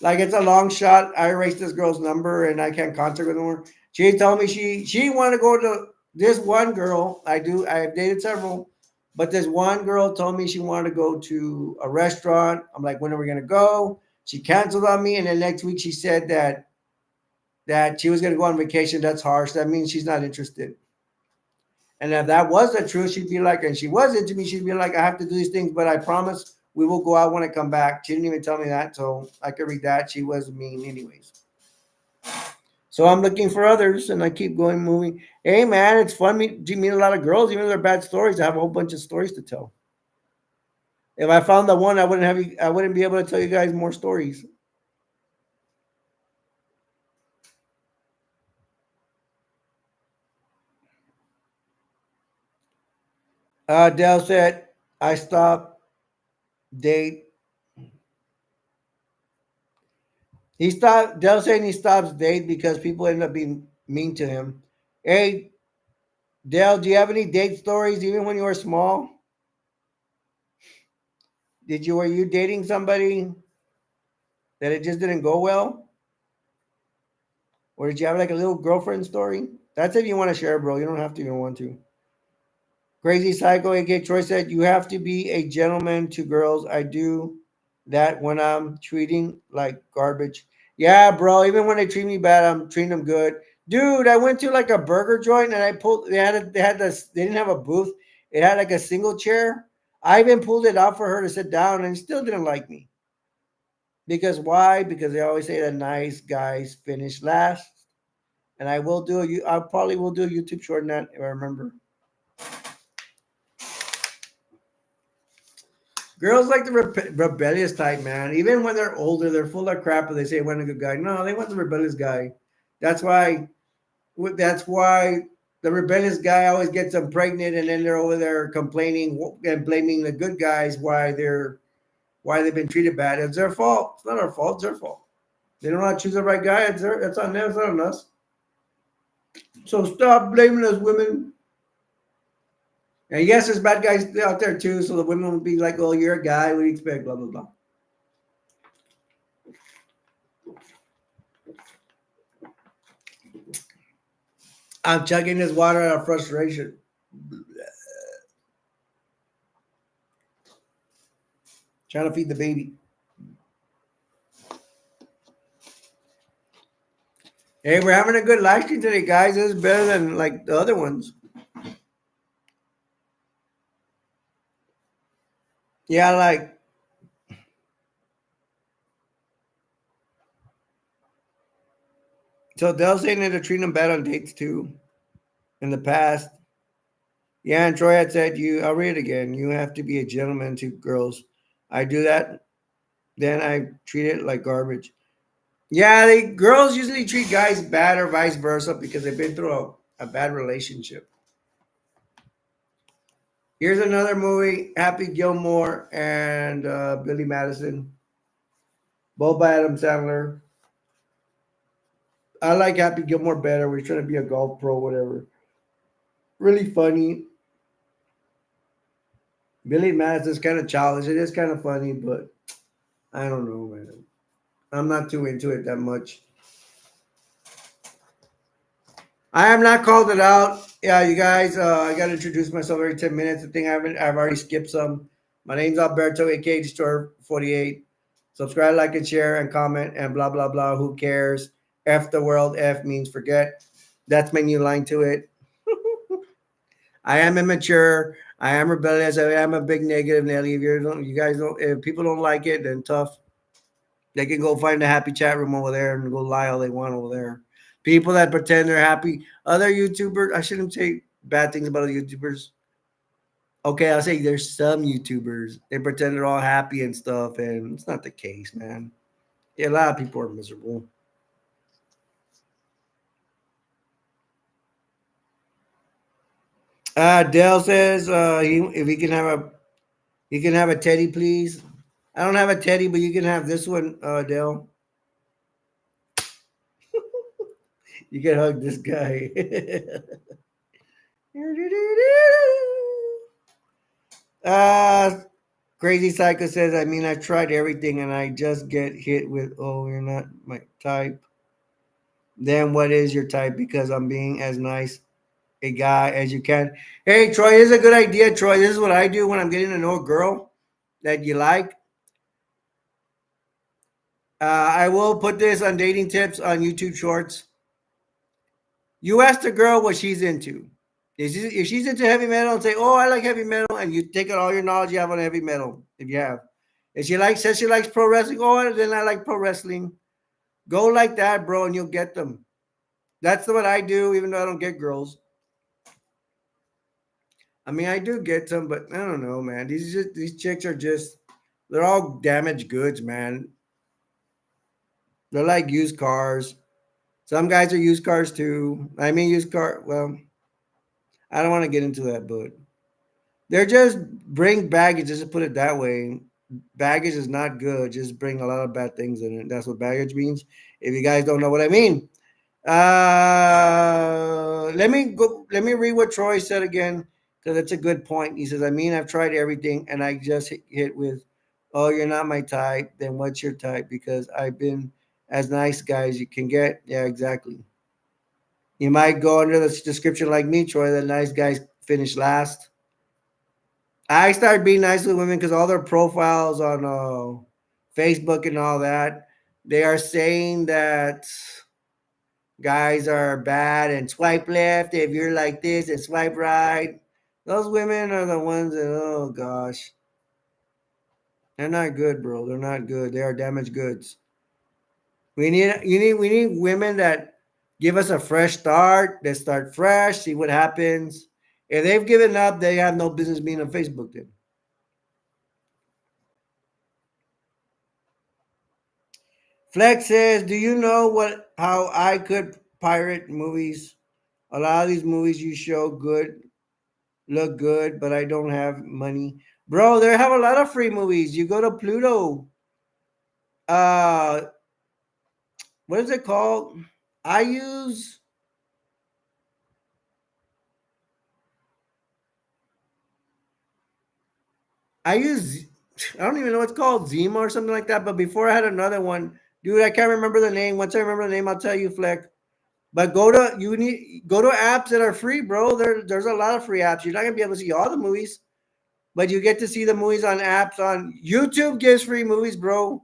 Speaker 1: like it's a long shot. I erased this girl's number and I can't contact her anymore. She told me she wanted to go to this one girl. I've dated several, but this one girl told me she wanted to go to a restaurant. I'm like, when are we gonna go? She canceled on me, and then next week she said that she was gonna go on vacation. That's harsh. That means she's not interested. And if that was the truth, she'd be like, and she was into me, she'd be like, I have to do these things, but I promise we will go out when I come back. She didn't even tell me that, so I could read that. She was mean, anyways. So I'm looking for others, and I keep going, moving. Hey, man, it's fun to meet a lot of girls, even if they're bad stories. I have a whole bunch of stories to tell. If I found the one, I wouldn't be able to tell you guys more stories. Dell said, I stopped date. Dell saying he stops date because people end up being mean to him. Hey, Dale, do you have any date stories, even when you were small? Were you dating somebody that it just didn't go well? Or did you have like a little girlfriend story? That's if you want to share, bro. You don't have to, you don't want to. Crazy Psycho, AK Troy said, you have to be a gentleman to girls. I do that when I'm treating like garbage. Yeah, bro. Even when they treat me bad, I'm treating them good. Dude, I went to like a burger joint and I pulled they didn't have a booth. It had like a single chair. I even pulled it out for her to sit down and still didn't like me. Because why? Because they always say that nice guys finish last. And I probably will do a YouTube short on that if I remember. Girls like the rebellious type, man. Even when they're older, they're full of crap, but they say, I want a good guy. No, they want the rebellious guy. That's why, that's why the rebellious guy always gets them pregnant, and then they're over there complaining and blaming the good guys why they've been treated bad. It's their fault. It's not our fault. It's their fault. They don't know how to choose the right guy. It's on them. It's not on us. So stop blaming us women. And yes, there's bad guys out there too. So the women will be like, "Oh, you're a guy. What do you expect?" Blah blah blah. I'm chugging this water out of frustration. Trying to feed the baby. Hey, we're having a good live stream today, guys. This is better than like the other ones. Yeah, like so they'll say that they're treating them bad on dates too in the past. Yeah, and Troy had said I'll read it again. You have to be a gentleman to girls. I do that, then I treat it like garbage. Yeah, girls usually treat guys bad or vice versa because they've been through a bad relationship. Here's another movie, Happy Gilmore and Billy Madison, both by Adam Sandler. I like Happy Gilmore better. We're trying to be a golf pro, whatever. Really funny. Billy Madison's kind of childish. It is kind of funny, but I don't know, man. I'm not too into it that much. I have not called it out. Yeah, you guys, I got to introduce myself every 10 minutes. I think I've already skipped some. My name's Alberto, aka Store 48. Subscribe, like, and share, and comment, and blah, blah, blah. Who cares? F the world. F means forget. That's my new line to it. I am immature. I am rebellious. I am a big negative Nelly. If you guys don't, if people don't like it, then tough. They can go find a happy chat room over there and go lie all they want over there. People that pretend they're happy. Other YouTubers, I shouldn't say bad things about other YouTubers. Okay, I'll say there's some YouTubers. They pretend they're all happy and stuff, and it's not the case, man. Yeah, a lot of people are miserable. Dale says if he can have a teddy, please. I don't have a teddy, but you can have this one, Dale. You can hug this guy. uh, Crazy Psycho says, I mean, I tried everything and I just get hit with, oh, you're not my type. Then what is your type? Because I'm being as nice a guy as you can. Hey, Troy, this is a good idea, Troy. This is what I do when I'm getting to know a girl that you like. I will put this on dating tips on YouTube Shorts. You ask the girl what she's into. If she's into heavy metal, and say, "Oh, I like heavy metal," and you take out all your knowledge you have on heavy metal, if you have. If she likes says she likes pro wrestling, oh, then I like pro wrestling. Go like that, bro, and you'll get them. That's what I do, even though I don't get girls. I mean, I do get some, but I don't know, man. These chicks are just they're all damaged goods, man. They're like used cars. Some guys are used cars too. I mean, used car. Well, I don't want to get into that, but they're just bring baggage. Just to put it that way, baggage is not good. Just bring a lot of bad things in it. That's what baggage means. If you guys don't know what I mean, let me go. Let me read what Troy said again because it's a good point. He says, "I mean, I've tried everything, and I just hit with, oh, you're not my type. Then what's your type? Because I've been as nice guy as you can get. Yeah, exactly. You might go under the description like me, Troy. The nice guys finish last. I started being nice with women because all their profiles on Facebook and all that, they are saying that guys are bad and swipe left if you're like this and swipe right. Those women are the ones that, oh gosh, they're not good, bro. They're not good. They are damaged goods. We need women that give us a fresh start. They start fresh, see what happens. If they've given up, they have no business being on Facebook then. Flex says, "Do you know what how I could pirate movies? A lot of these movies you show look good, but I don't have money, bro. They have a lot of free movies. You go to Pluto. Uh, what is it called? I use I use I don't even know what's called Zima or something like that. But before I had another one, dude. I can't remember the name. Once I remember the name, I'll tell you, Fleck. But go to apps that are free, bro. There's a lot of free apps. You're not gonna be able to see all the movies, but you get to see the movies on apps on YouTube gives free movies, bro.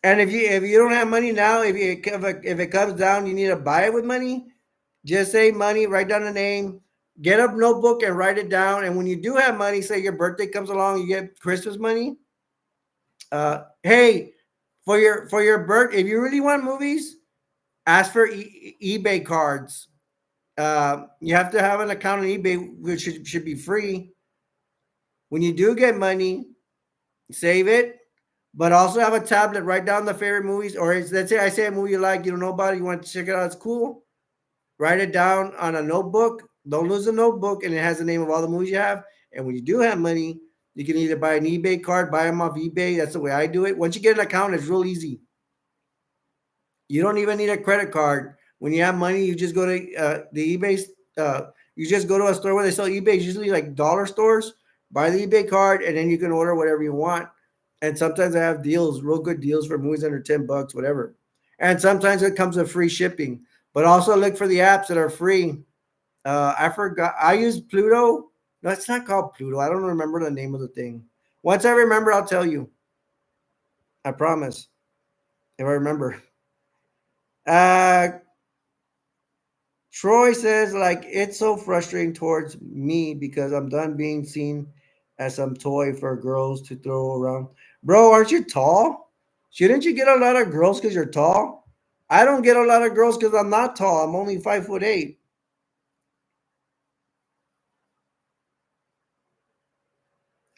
Speaker 1: And if you don't have money now, if it comes down, you need to buy it with money. Just say money, write down the name, get a notebook and write it down. And when you do have money, say your birthday comes along, you get Christmas money. Hey, for your birth, if you really want movies, ask for eBay cards. You have to have an account on eBay, which should be free. When you do get money, save it, but also have a tablet. Write down the favorite movies, or let's say I say a movie you like, you don't know about it, you want to check it out, it's cool. Write it down on a notebook. Don't lose the notebook, and it has the name of all the movies you have. And when you do have money, you can either buy an eBay card, buy them off eBay. That's the way I do it. Once you get an account, it's real easy. You don't even need a credit card. When you have money, you just go to the eBay. You just go to a store where they sell eBay, usually like dollar stores. Buy the eBay card, and then you can order whatever you want. And sometimes I have deals, real good deals for movies under $10, whatever. And sometimes it comes with free shipping. But also look for the apps that are free. I forgot. I use Pluto. No, it's not called Pluto. I don't remember the name of the thing. Once I remember, I'll tell you. I promise. If I remember. Uh, Troy says, like, it's so frustrating towards me because I'm done being seen as some toy for girls to throw around. Bro, aren't you tall? Shouldn't you get a lot of girls because you're tall? I don't get a lot of girls because I'm not tall. I'm only 5'8".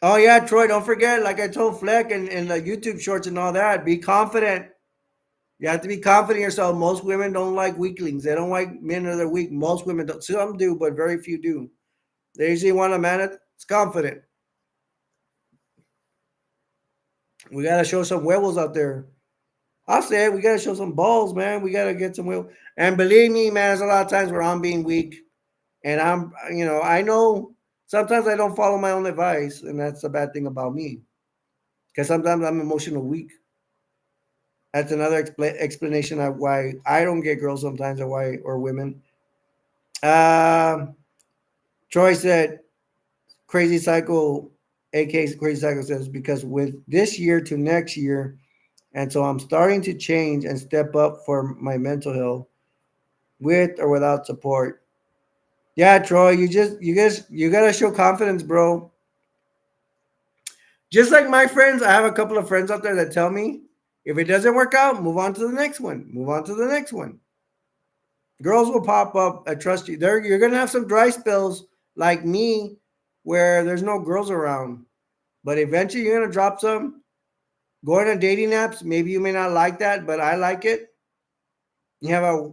Speaker 1: Oh yeah, Troy, don't forget, like I told Fleck and the YouTube shorts and all that, be confident. You have to be confident in yourself. Most women don't like weaklings. They don't like men that are weak. Most women don't. Some do, but very few do. They usually want a man that's confident. We gotta show some huevos out there. I said we gotta show some balls, man. We gotta get some huevos. And believe me, man, there's a lot of times where I'm being weak, and I know sometimes I don't follow my own advice, and that's a bad thing about me. Because sometimes I'm emotional weak. That's another explanation of why I don't get girls sometimes, or women. Um, Troy said, "Crazy Cycle," aka Crazy Cycle says, because with this year to next year, and so I'm starting to change and step up for my mental health, with or without support. Yeah, Troy, you gotta show confidence, bro. Just like my friends, I have a couple of friends out there that tell me, if it doesn't work out, move on to the next one. Move on to the next one. Girls will pop up. I trust you. You're gonna have some dry spells like me, where there's no girls around. But eventually, you're gonna drop some. Going on dating apps, maybe you may not like that, but I like it. You have a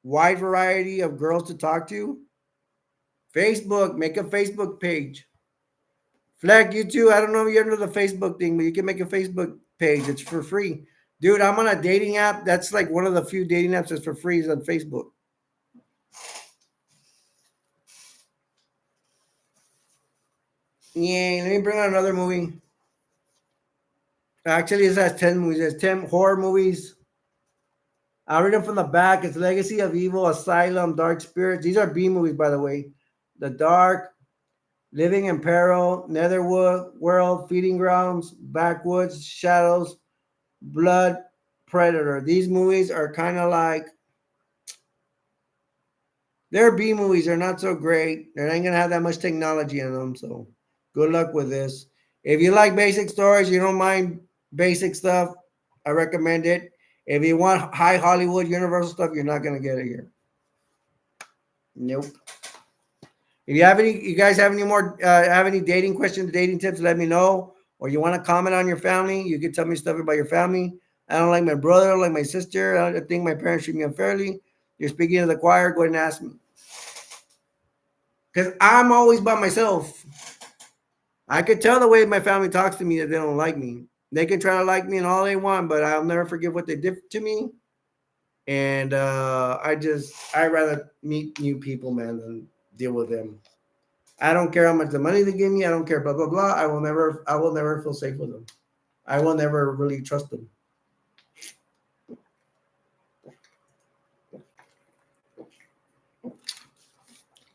Speaker 1: wide variety of girls to talk to. Facebook, make a Facebook page. Fleck, you too. I don't know if you're into the Facebook thing, but you can make a Facebook page. It's for free. Dude, I'm on a dating app. That's like one of the few dating apps that's for free is on Facebook. Yeah, let me bring on another movie. Actually, it has 10 movies. There's 10 horror movies. I'll read them from the back. It's Legacy of Evil, Asylum, Dark Spirits. These are B movies, by the way. The Dark, Living in Peril, Netherwood, World, Feeding Grounds, Backwoods, Shadows, Blood, Predator. These movies are kind of like, they're B movies. They're not so great. They ain't gonna have that much technology in them. So good luck with this. If you like basic stories, you don't mind basic stuff, I recommend it. If you want high Hollywood Universal stuff, you're not gonna get it here. Nope. If you guys have any more, have any dating questions, dating tips, let me know. Or you want to comment on your family, you can tell me stuff about your family. I don't like my brother, I don't like my sister. I think my parents treat me unfairly. You're speaking to the choir. Go ahead and ask me. Because I'm always by myself. I could tell the way my family talks to me that they don't like me. They can try to like me and all they want, but I'll never forgive what they did to me. And I rather meet new people, man, than deal with them. I don't care how much the money they give me. I don't care, blah blah blah. I will never feel safe with them. I will never really trust them.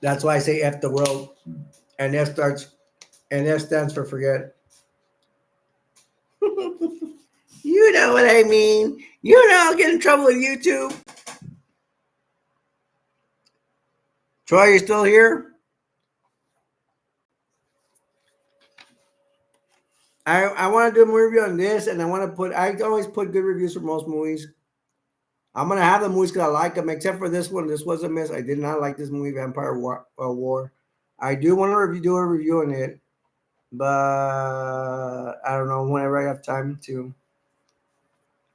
Speaker 1: That's why I say F the world, and F stands for forget. You know what I mean. You know I'll get in trouble with YouTube. Troy, you still here? I want to do a movie review on this, and I always put good reviews for most movies. I'm gonna have the movies because I like them, except for this one. This was a miss. I did not like this movie, Vampire War. I do want to do a review on it, but I don't know whenever I have time to.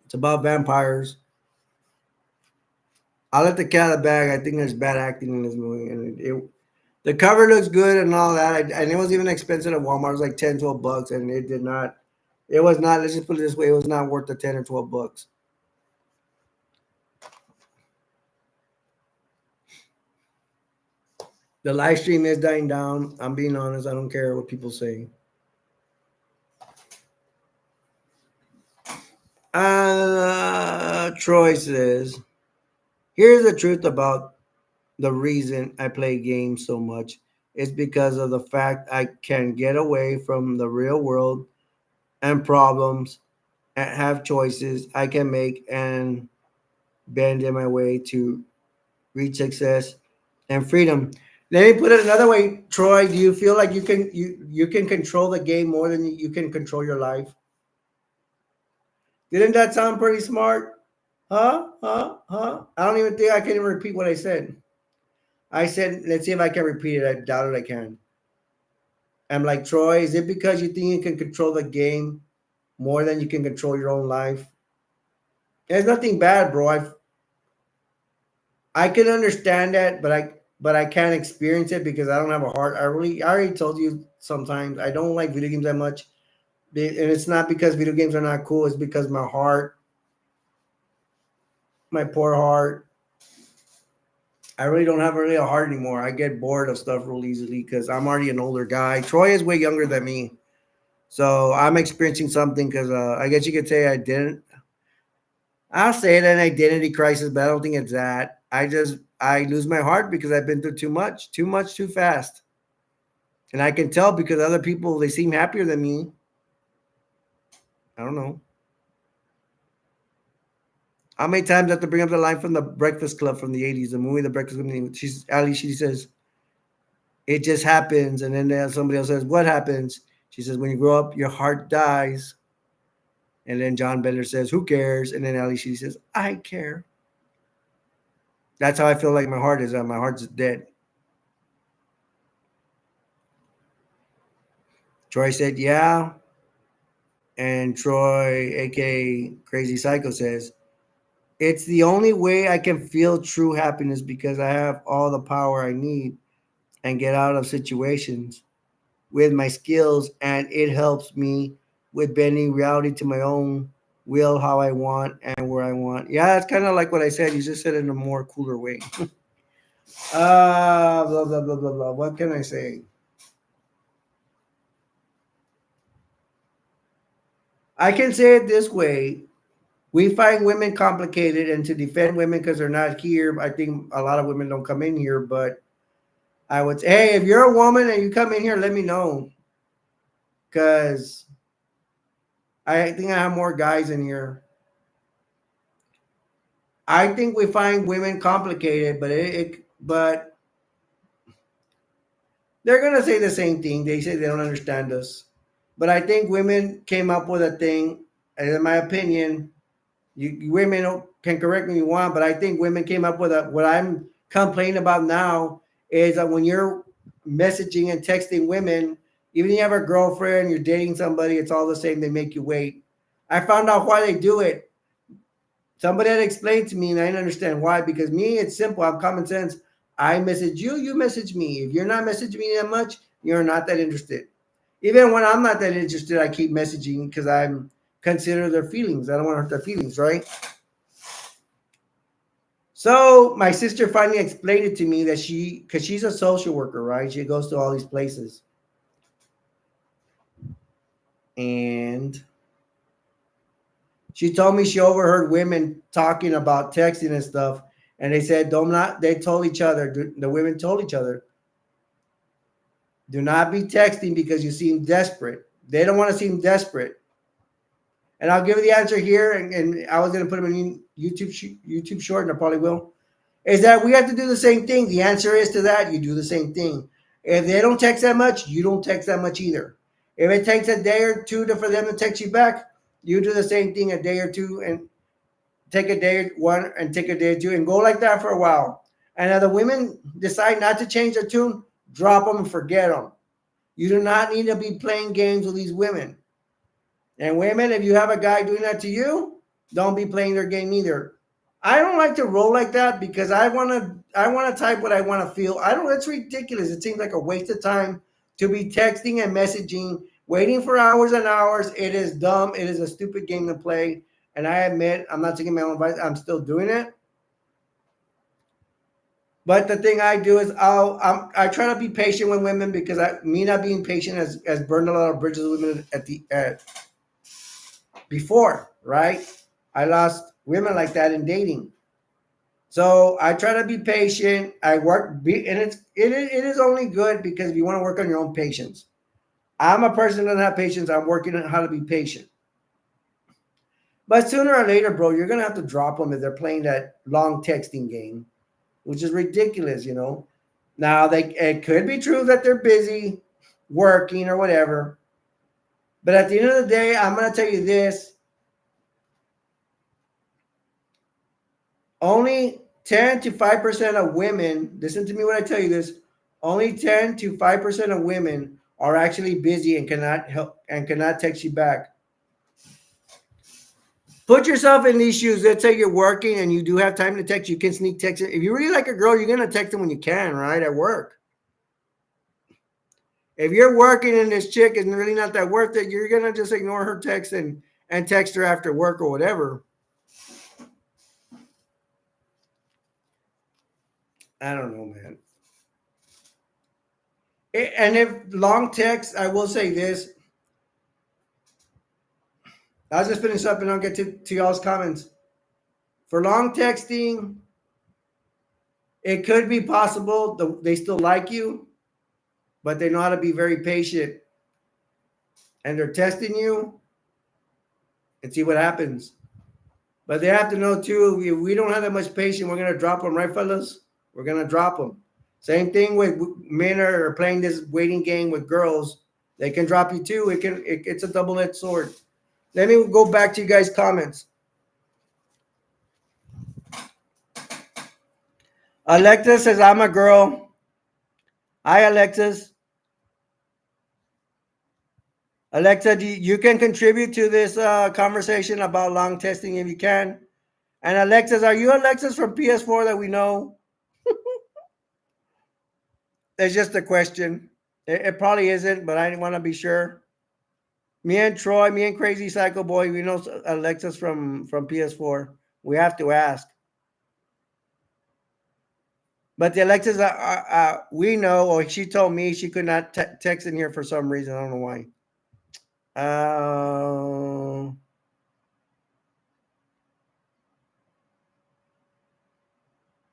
Speaker 1: It's about vampires. I'll let the cat out of the bag. I think there's bad acting in this movie, and the cover looks good and all that. And it was even expensive at Walmart. It was like 10, $12, and it did not. It was not. Let's just put it this way: it was not worth the 10 or $12. The live stream is dying down. I'm being honest. I don't care what people say. Troy says, "Here's the truth about the reason I play games so much. It's because of the fact I can get away from the real world and problems have choices I can make and bend in my way to reach success and freedom. Let me put it another way, Troy. Do you feel like you can control the game more than you can control your life? Didn't that sound pretty smart? Huh? Huh? Huh? I don't even think I can even repeat what I said. I said, let's see if I can repeat it. I doubt it I can. I'm like, Troy, is it because you think you can control the game more than you can control your own life? There's nothing bad, bro. I can understand that, but I can't experience it because I don't have a heart. I already told you sometimes I don't like video games that much. And it's not because video games are not cool, it's because my heart, my poor heart, I really don't have really a heart anymore. I get bored of stuff real easily because I'm already an older guy. Troy is way younger than me. So I'm experiencing something because I guess you could say I didn't. I'll say it an identity crisis, but I don't think it's that. I lose my heart because I've been through too much, too fast. And I can tell because other people they seem happier than me. I don't know. How many times I have to bring up the line from the Breakfast Club from the '80s, the movie The Breakfast Club? She says it just happens, and then somebody else says what happens. She says when you grow up, your heart dies, and then John Bender says who cares, and then Ali she says I care. That's how I feel like my heart is. My heart's dead. Troy said yeah, and Troy, aka Crazy Psycho, says it's the only way I can feel true happiness because I have all the power I need and get out of situations with my skills, and it helps me with bending reality to my own will, how I want and where I want. Yeah, it's kind of like what I said. You just said it in a more cooler way. Blah blah blah blah blah. What can I say? I can say it this way. We find women complicated, and to defend women because they're not here, I think a lot of women don't come in here. But I would say, hey, if you're a woman and you come in here, let me know because I think I have more guys in here. I think we find women complicated, but they're gonna say the same thing. They say they don't understand us, but I think women came up with a thing, and in my opinion, women can correct me if you want, but I think women came up with a. What I'm complaining about now is that when you're messaging and texting women, even if you have a girlfriend, you're dating somebody, it's all the same. They make you wait. I found out why they do it. Somebody had explained to me, and I didn't understand why. Because me, it's simple. I'm common sense. I message you, you message me. If you're not messaging me that much, you're not that interested. Even when I'm not that interested, I keep messaging because I'm consider their feelings. I don't want to hurt their feelings, right? So my sister finally explained it to me that because she's a social worker, right? She goes to all these places, and she told me she overheard women talking about texting and stuff, and they said, "Don't not." They told each other. The women told each other, "Do not be texting because you seem desperate." They don't want to seem desperate. And I'll give you the answer here, and I was going to put them in YouTube short, and I probably will. Is that we have to do the same thing. The answer is to that, you do the same thing. If they don't text that much, you don't text that much either. If it takes a day or two for them to text you back, you do the same thing a day or two and take a day one and take a day or two and go like that for a while. And if the women decide not to change their tune, drop them and forget them. You do not need to be playing games with these women. And women, if you have a guy doing that to you, don't be playing their game either. I don't like to roll like that because I want to type what I want to feel. I don't. It's ridiculous. It seems like a waste of time to be texting and messaging, waiting for hours and hours. It is dumb. It is a stupid game to play. And I admit I'm not taking my own advice. I'm still doing it. But the thing I do is I try to be patient with women because me not being patient has burned a lot of bridges with women at before, right? I lost women like that in dating. So I try to be patient. And it is only good because if you want to work on your own patience. I'm a person that doesn't have patience. I'm working on how to be patient. But sooner or later, bro, you're gonna have to drop them if they're playing that long texting game, which is ridiculous, you know. Now they it could be true that they're busy working or whatever, but at the end of the day, I'm gonna tell you this: only 10 to 5% of women. Listen to me when I tell you this. Only 10 to 5% of women are actually busy and cannot help and cannot text you back. Put yourself in these shoes. Let's say you're working and you do have time to text. You can sneak text. If you really like a girl, you're gonna text them when you can, right? At work. If you're working and this chick is really not that worth it, you're gonna just ignore her text and text her after work or whatever. I don't know, man. And if long text, I will say this. I was just finishing up and I'll get to y'all's comments. For long texting, it could be possible they still like you, but they know how to be very patient and they're testing you and see what happens. But they have to know too, if we don't have that much patience, we're gonna drop them, right, fellas? We're gonna drop them. Same thing with men are playing this waiting game with girls. They can drop you too. It's a double-edged sword. Let me go back to you guys' comments. Alexa says, I'm a girl. Hi, Alexis. Alexa, you can contribute to this conversation about long testing if you can. And Alexis, are you Alexis from PS4 that we know? It's just a question. It probably isn't, but I want to be sure. Me and Troy, me and Crazy Psycho Boy, we know Alexis from PS4. We have to ask. But the Alexis we know, or she told me she could not text in here for some reason. I don't know why. Uh,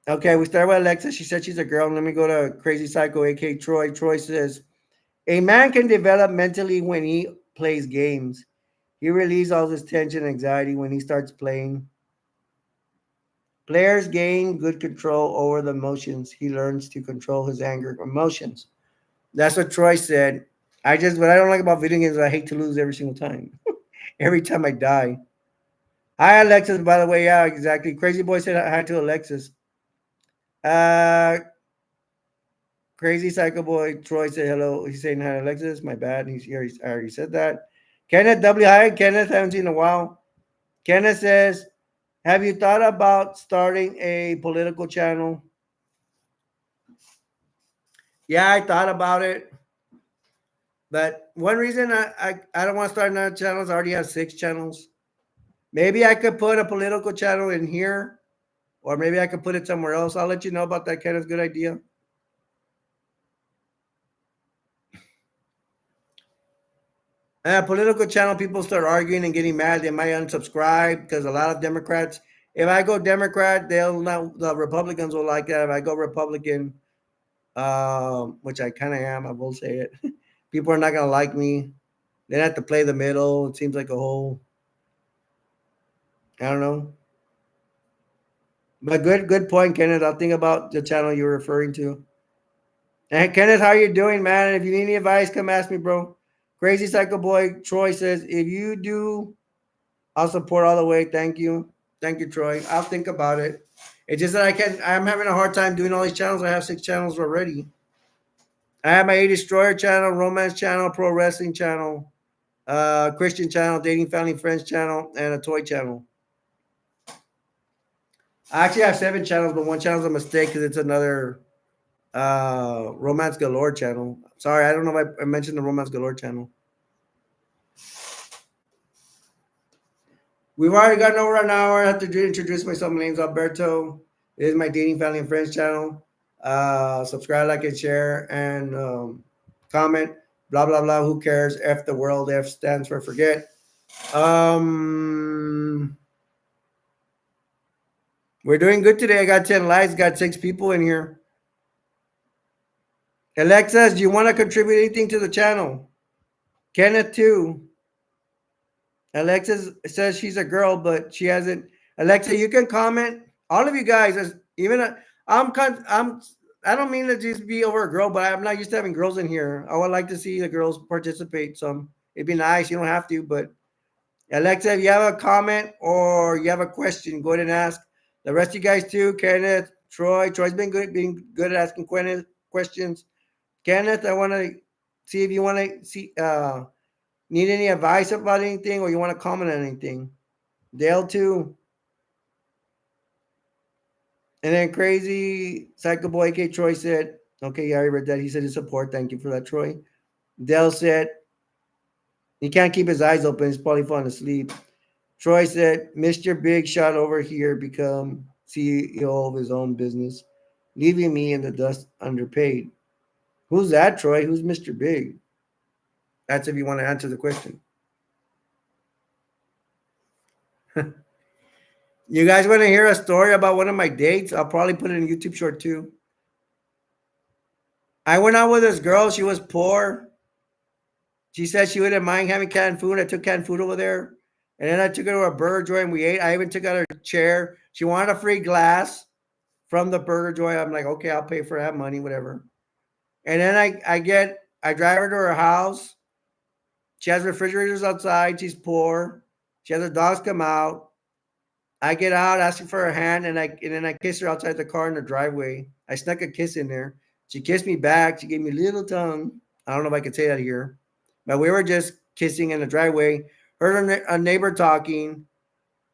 Speaker 1: okay, we start with Alexa. She said she's a girl. Let me go to Crazy Psycho, aka Troy. Troy says, a man can develop mentally when he plays games. He relieves all his tension and anxiety when he starts playing. Players gain good control over the emotions. He learns to control his anger emotions. That's what Troy said. What I don't like about video games is I hate to lose every single time. Every time I die. Hi, Alexis, by the way. Yeah, exactly. Crazy Boy said hi to Alexis. Uh, Crazy Psycho Boy Troy said hello. He's saying hi, Alexis. My bad. He's here. I already said that. Kenneth W. Hi, Kenneth. Haven't seen in a while. Kenneth says, have you thought about starting a political channel? Yeah, I thought about it. But one reason I don't want to start another channel is I already have 6 channels. Maybe I could put a political channel in here, or maybe I could put it somewhere else. I'll let you know about that, Kenneth. Good idea. Political channel, people start arguing and getting mad. They might unsubscribe because a lot of Democrats. If I go Democrat, they'll not. The Republicans will like that. If I go Republican, which I kind of am, I will say it. People are not gonna like me. They have to play the middle. It seems like a whole. I don't know. But good point, Kenneth. I'll think about the channel you're referring to. And Kenneth, how you doing, man? If you need any advice, come ask me, bro. Crazy Psycho Boy Troy says, if you do, I'll support all the way. Thank you. Thank you, Troy. I'll think about it. It's just that I'm having a hard time doing all these channels. I have 6 channels already. I have my A Destroyer channel, Romance channel, Pro Wrestling channel, Christian channel, Dating Family Friends channel, and a toy channel. I actually have 7 channels, but one channel is a mistake because it's another Romance Galore channel. Sorry, I don't know if I mentioned the Romance Galore channel. We've already gotten over an hour. I have to introduce myself. My name's Alberto. This is my Dating Family and Friends channel. Subscribe, like, and share, and comment. Blah, blah, blah. Who cares? F the world. F stands for forget. We're doing good today. I got 10 likes. Got 6 people in here. Alexa, do you want to contribute anything to the channel? Kenneth, too. Alexis says she's a girl, but she hasn't. Alexa, you can comment. All of you guys, even I'm. I don't mean to just be over a girl, but I'm not used to having girls in here. I would like to see the girls participate. Some it'd be nice. You don't have to, but Alexa, if you have a comment or you have a question, go ahead and ask. The rest of you guys too, Kenneth, Troy. Troy's been being good at asking questions. Kenneth, I want to see if you want to need any advice about anything or you want to comment on anything. Dale too. And then crazy Psycho Boy K Troy said, okay, yeah, I read that. He said his support. Thank you for that, Troy. Dale said he can't keep his eyes open. He's probably falling asleep. Troy said, Mr. Big Shot over here become CEO of his own business, leaving me in the dust underpaid. Who's that, Troy? Who's Mr. Big? That's if you want to answer the question. You guys want to hear a story about one of my dates? I'll probably put it in YouTube short too. I went out with this girl. She was poor. She said she wouldn't mind having canned food. I took canned food over there. And then I took her to a burger joint and we ate. I even took out her chair. She wanted a free glass from the burger joint. I'm like, okay, I'll pay for that money, whatever. And then I drive her to her house. She has refrigerators outside. She's poor. She has her dogs come out. I get out asking for her hand, and then I kiss her outside the car in the driveway. I snuck a kiss in there. She kissed me back. She gave me a little tongue. I don't know if I could say that here, but we were just kissing in the driveway. Heard a neighbor talking,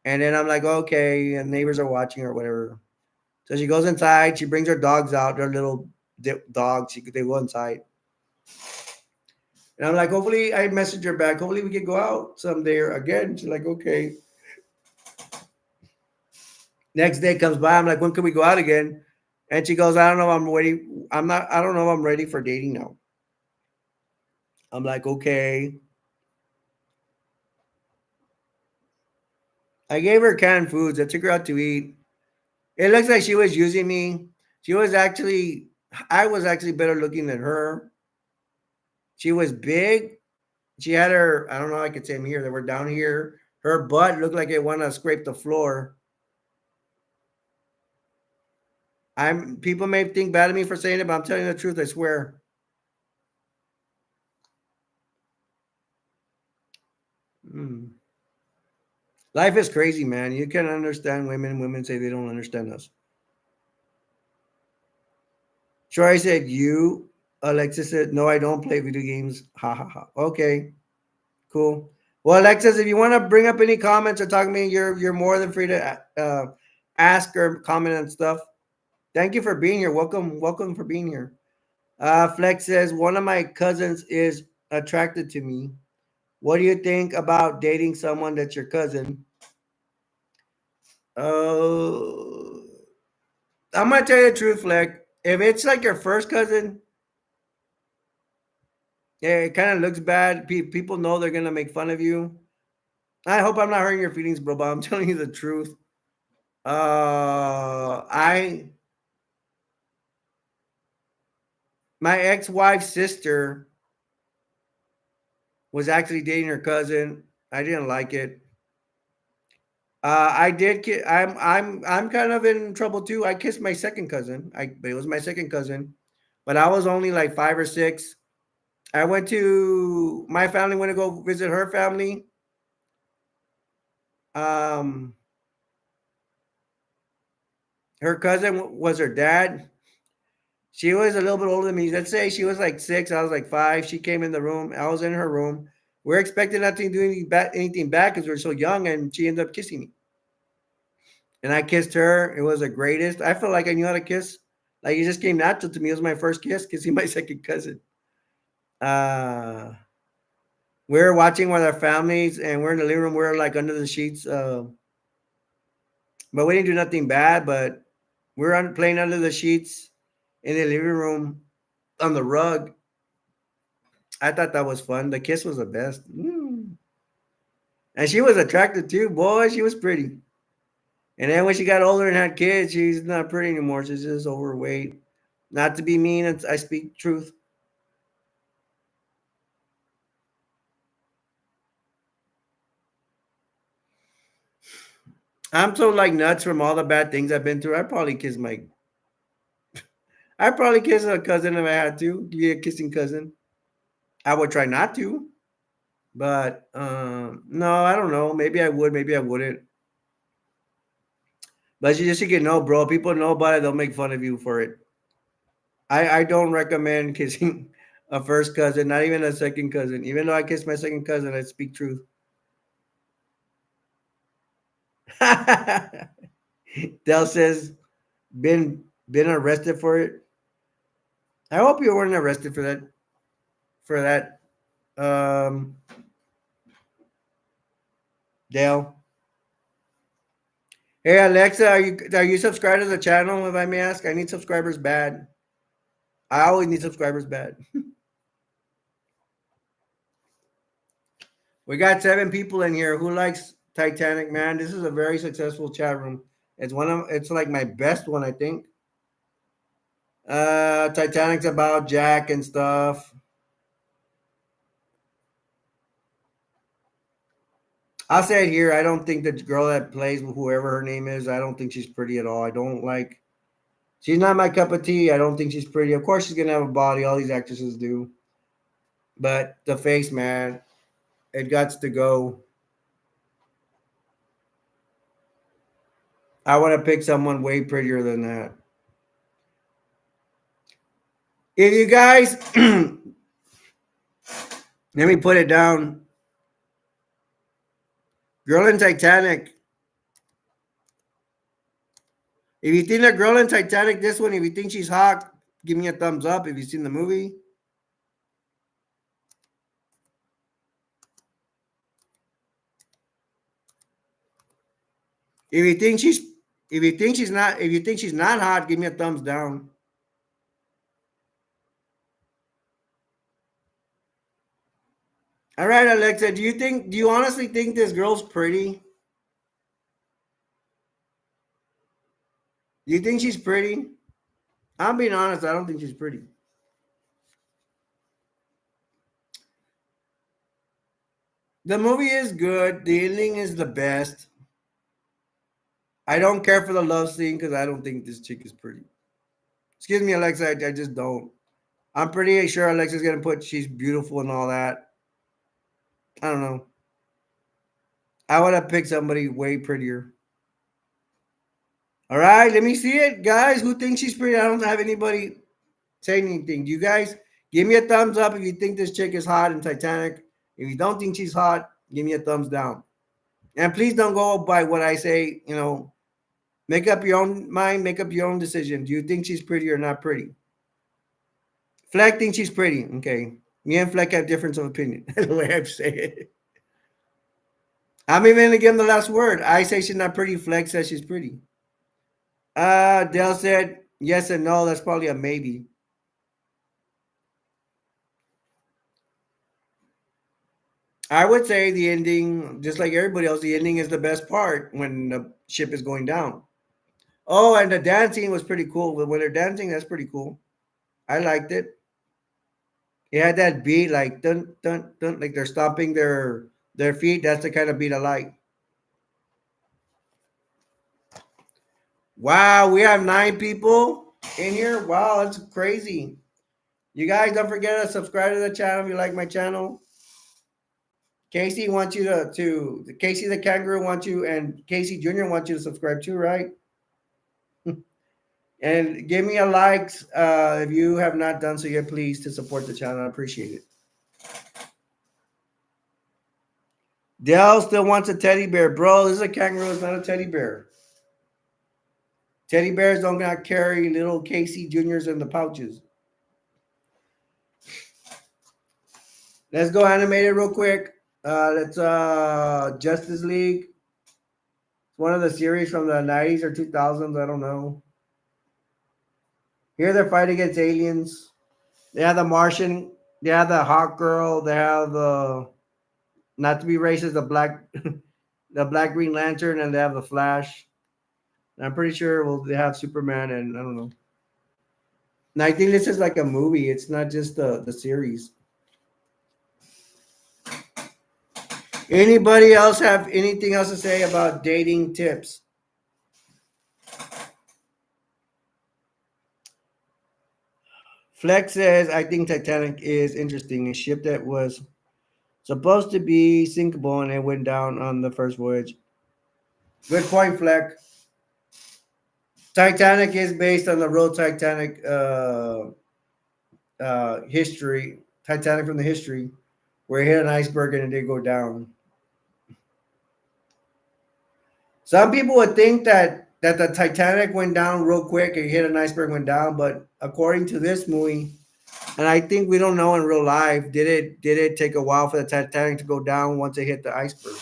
Speaker 1: and then I'm like, okay, and neighbors are watching or whatever. So she goes inside. She brings her dogs out. Their little dogs. They go inside, and I'm like, hopefully, I message her back. Hopefully, we could go out someday or again. She's like, okay. Next day comes by. I'm like, when can we go out again? And she goes, I don't know. I'm ready. I'm not. I don't know. If I'm ready for dating now. I'm like, okay. I gave her canned foods. I took her out to eat. It looks like she was using me. She was actually. I was actually better looking than her. She was big. She had her. I don't know. I could say them here. They were down here. Her butt looked like it wanted to scrape the floor. I'm. People may think bad of me for saying it, but I'm telling you the truth. I swear. Mm. Life is crazy, man. You can understand women. Women say they don't understand us. Troy said, you. Alexis said, no, I don't play video games. Ha ha ha. Okay, cool. Well, Alexis, if you want to bring up any comments or talk to me, you're more than free to ask or comment on stuff. Thank you for being here. Welcome for being here. Flex says, one of my cousins is attracted to me. What do you think about dating someone that's your cousin? Uh, I'm gonna tell you the truth, Fleck. If it's like your first cousin, yeah, it kind of looks bad. People know they're gonna make fun of you. I hope I'm not hurting your feelings, bro. But I'm telling you the truth. I my ex-wife's sister was actually dating her cousin. I didn't like it. I did. I'm kind of in trouble too. I kissed my second cousin. But it was my second cousin, but I was only like 5 or 6. I went to my family. Went to go visit her family. Um, her cousin was her dad. She was a little bit older than me. Let's say she was like 6. I was like 5. She came in the room. I was in her room. We're expecting nothing to do anything bad because we are so young, and she ended up kissing me. And I kissed her. It was the greatest. I felt like I knew how to kiss. Like it just came natural to me. It was my first kiss, kissing my second cousin. Uh, we were watching with our families, and we're in the living room. We're like under the sheets. But we didn't do nothing bad. But we're playing under the sheets in the living room on the rug. I thought that was fun. The kiss was the best. Mm. And she was attractive too. Boy, she was pretty. And then when she got older and had kids, she's not pretty anymore. She's just overweight. Not to be mean, I speak truth. I'm so like nuts from all the bad things I've been through. I'd probably kiss a cousin if I had to. Be a kissing cousin. I would try not to, but no, I don't know. Maybe I would, maybe I wouldn't. But you just should get know, bro. People know about it. They'll make fun of you for it. I don't recommend kissing a first cousin, not even a second cousin. Even though I kiss my second cousin, I speak truth. Del says, been arrested for it. I hope you weren't arrested for that. For that, um, Dale. Hey Alexa, are you subscribed to the channel? If I may ask, I need subscribers bad. I always need subscribers bad. We got 7 people in here. Who likes Titanic? Man, this is a very successful chat room. It's like my best one, I think. Titanic's about Jack and stuff. I'll say it here. I don't think the girl that plays whoever her name is, I don't think she's pretty at all. I don't like. She's not my cup of tea. I don't think she's pretty. Of course, she's gonna have a body. All these actresses do. But the face, man, it got to go. I want to pick someone way prettier than that. If you guys, let me put it down. Girl in Titanic. If you think that girl in Titanic, this one, if you think she's hot, give me a thumbs up if you've seen the movie. If you think she's if you think she's not hot, give me a thumbs down. All right, Alexa, do you honestly think this girl's pretty? Do you think she's pretty? I'm being honest, I don't think she's pretty. The movie is good. The ending is the best. I don't care for the love scene because I don't think this chick is pretty. Excuse me, Alexa. I just don't. I'm pretty sure Alexa's gonna put she's beautiful and all that. I don't know. I would have picked somebody way prettier. All right, let me see it, guys. Who thinks she's pretty? I don't have anybody say anything. Do you guys give me a thumbs up if you think this chick is hot in Titanic? If you don't think she's hot, give me a thumbs down. And please don't go by what I say. Make up your own mind. Make up your own decision. Do you think she's pretty or not pretty? Fleck thinks she's pretty. Okay. Me and Fleck have difference of opinion. The way I say it. I'm even gonna give him the last word. I say she's not pretty. Fleck says she's pretty. Dell said yes and no. That's probably a maybe. I would say the ending, just like everybody else, the ending is the best part when the ship is going down. Oh, and the dancing was pretty cool. When they're dancing, that's pretty cool. I liked it. It had that beat like dun dun dun, like they're stomping their feet. That's the kind of beat I like. Wow, we have 9 people in here. Wow, that's crazy. You guys don't forget to subscribe to the channel if you like my channel. Casey wants you to Casey the kangaroo wants you, and Casey Jr. wants you to subscribe too, right? And give me a like if you have not done so yet, please, to support the channel. I appreciate it. Dell still wants a teddy bear. Bro, this is a kangaroo. It's not a teddy bear. Teddy bears don't got carry little Casey Juniors in the pouches. Let's go animated real quick. Let's Justice League. It's one of the series from the 90s or 2000s. I don't know. Here they're fighting against aliens. They have the Martian. They have the Hawk Girl. They have the, not to be racist, the black the Black Green Lantern, and they have the Flash. And I'm pretty sure they have Superman, and I don't know. And I think this is like a movie. It's not just the series. Anybody else have anything else to say about dating tips? Flex says, I think Titanic is interesting. A ship that was supposed to be sinkable and it went down on the first voyage. Good point, Fleck. Titanic is based on the real Titanic history. Titanic from the history, where it hit an iceberg and it did go down. Some people would think that the Titanic went down real quick and hit an iceberg went down, but according to this movie, and I think we don't know in real life, did it take a while for the Titanic to go down once it hit the iceberg?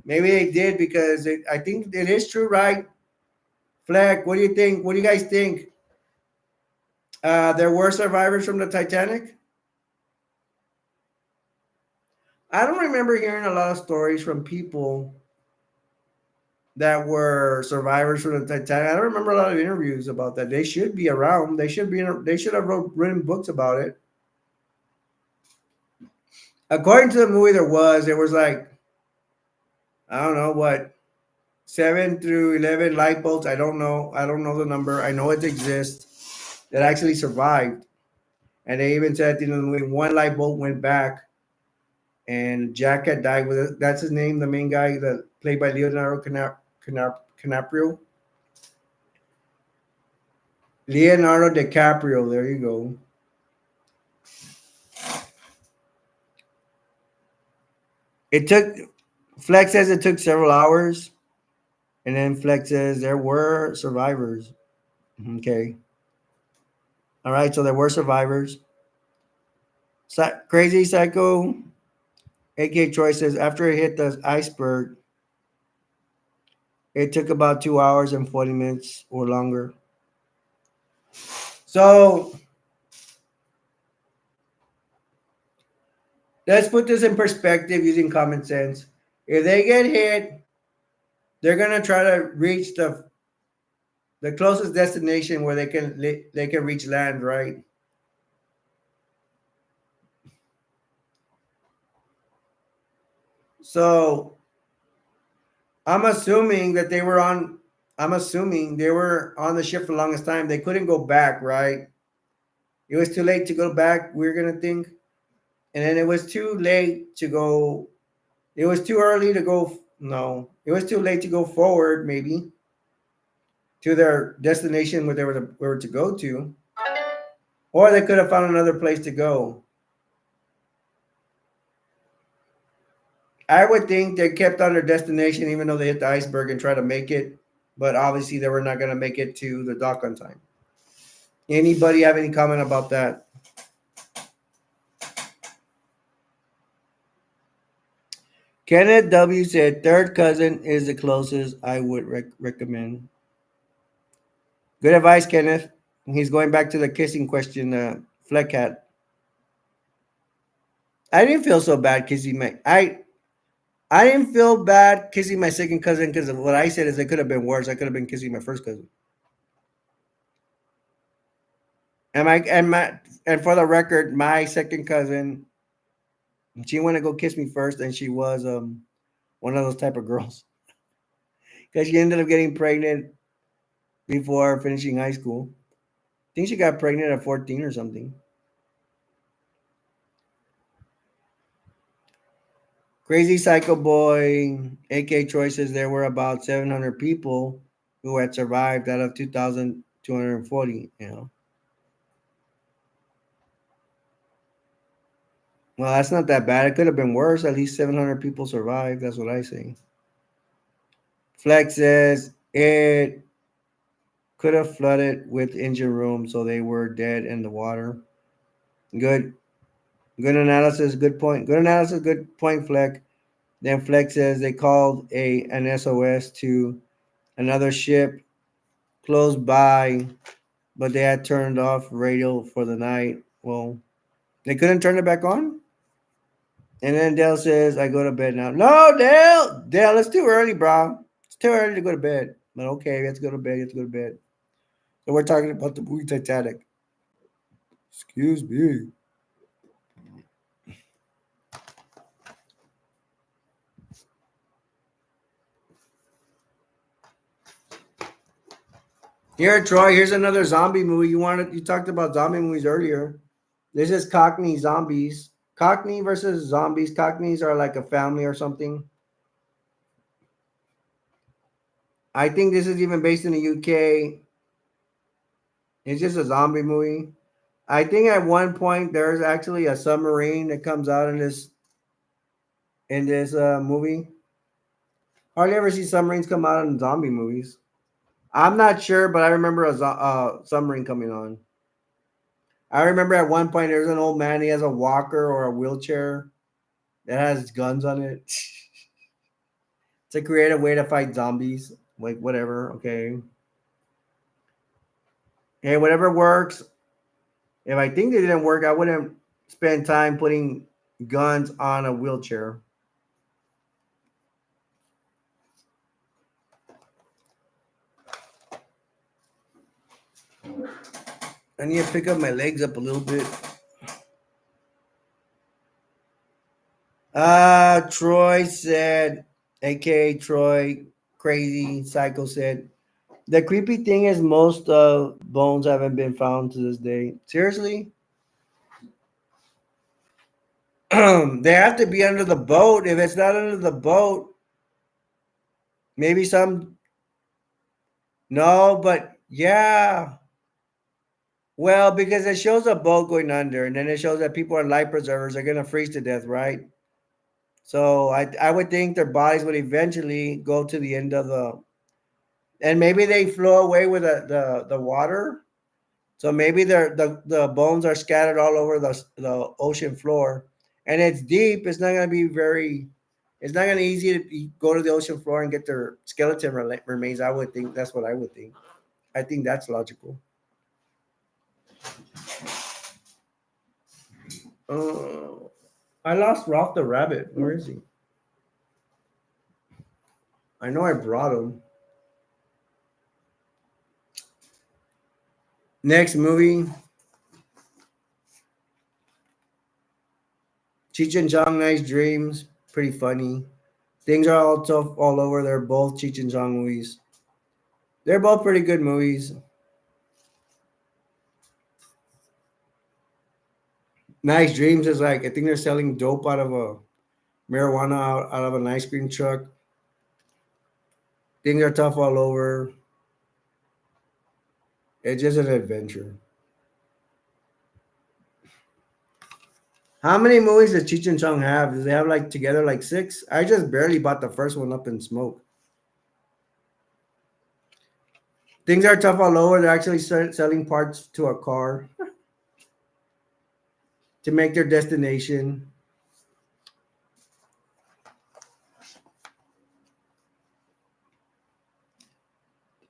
Speaker 1: Maybe they did because I think it is true, right? Fleck, what do you think? What do you guys think? There were survivors from the Titanic. I don't remember hearing a lot of stories from people that were survivors from the Titanic. I don't remember a lot of interviews about that. They should be around. They should be. They should have written books about it. According to the movie, there was like I don't know what 7 through 11 lifeboats. I don't know. I don't know the number. I know it exists that actually survived, and they even said at the end of the movie one lifeboat went back, and Jack had died with it. That's his name, the main guy that played by Leonardo Canaprio. Leonardo DiCaprio. There you go. It took Flex says it took several hours, and then Flex says there were survivors. Okay, all right. So there were survivors. Crazy Psycho, AK Troy says after it hit the iceberg, it took about 2 hours and 40 minutes or longer. So let's put this in perspective using common sense. If they get hit, they're gonna try to reach the closest destination where they can reach land, right? So I'm assuming that they were on. I'm assuming they were on the ship for the longest time. They couldn't go back, right? It was too late to go back. We're gonna think, and then it was too late to go. It was too early to go. No, it was too late to go forward. Maybe to their destination where they were to go to, or they could have found another place to go. I would think they kept on their destination even though they hit the iceberg and tried to make it, but obviously they were not going to make it to the dock on time. Anybody have any comment about that? Kenneth W said third cousin is the closest I would recommend. Good advice, Kenneth. He's going back to the kissing question, Fleck had. I didn't feel so bad kissing I didn't feel bad kissing my second cousin because of what I said is it could have been worse. I could have been kissing my first cousin. And for the record, my second cousin, she wanted to go kiss me first, and she was one of those type of girls because she ended up getting pregnant before finishing high school. I think she got pregnant at 14 or something. Crazy Psycho Boy, AK Choices, there were about 700 people who had survived out of 2,240, you know. Well, that's not that bad. It could have been worse. At least 700 people survived. That's what I say. Flex says it could have flooded with engine room, so they were dead in the water. Good. Good analysis. Good point. Good analysis. Good point, Fleck. Then Flex says they called an SOS to another ship close by, but they had turned off radio for the night. Well, they couldn't turn it back on? And then Dale says, I go to bed now. No, Dale! Dale, it's too early, bro. It's too early to go to bed. But okay, let's go to bed. Let's go to bed. So we're talking about the movie Titanic. Excuse me. Here, Troy. Here's another zombie movie. You talked about zombie movies earlier. This is Cockney Zombies. Cockney versus zombies. Cockneys are like a family or something. I think this is even based in the UK. It's just a zombie movie. I think at one point there's actually a submarine that comes out in this movie. Hardly ever see submarines come out in zombie movies. I'm not sure, but I remember a submarine coming on. I remember at one point there's an old man. He has a walker or a wheelchair that has guns on it. It's a creative way to fight zombies. Like whatever, okay. Hey, whatever works. If I think they didn't work, I wouldn't spend time putting guns on a wheelchair. I need to pick up my legs up a little bit. Troy said, aka Troy, crazy psycho said, the creepy thing is most bones haven't been found to this day. Seriously? They have to be under the boat. If it's not under the boat, maybe some. No, but yeah. Well, because it shows a boat going under, and then it shows that people are life preservers. They're gonna freeze to death, right? So I would think their bodies would eventually go to the end of the, and maybe they flow away with the water. So maybe the bones are scattered all over the ocean floor, and it's deep. It's not gonna be very. It's not gonna be easy to go to the ocean floor and get their skeleton remains. I would think that's what I would think. I think that's logical. Uh, I lost Ralph the rabbit. Where is he? I know I brought him. Next movie, Cheech and Chong, Nice Dreams. Pretty funny. Things are all tough all over. They're both Cheech and Chong movies. They're both pretty good movies. Nice Dreams is like I think they're selling dope out of a marijuana out of an ice cream truck. Things are tough all over. It's just an adventure. How many movies does Cheech and Chong have? Do they have like together like six? I just barely bought the first one up in smoke. Things are tough all over. They're actually selling parts to a car to make their destination.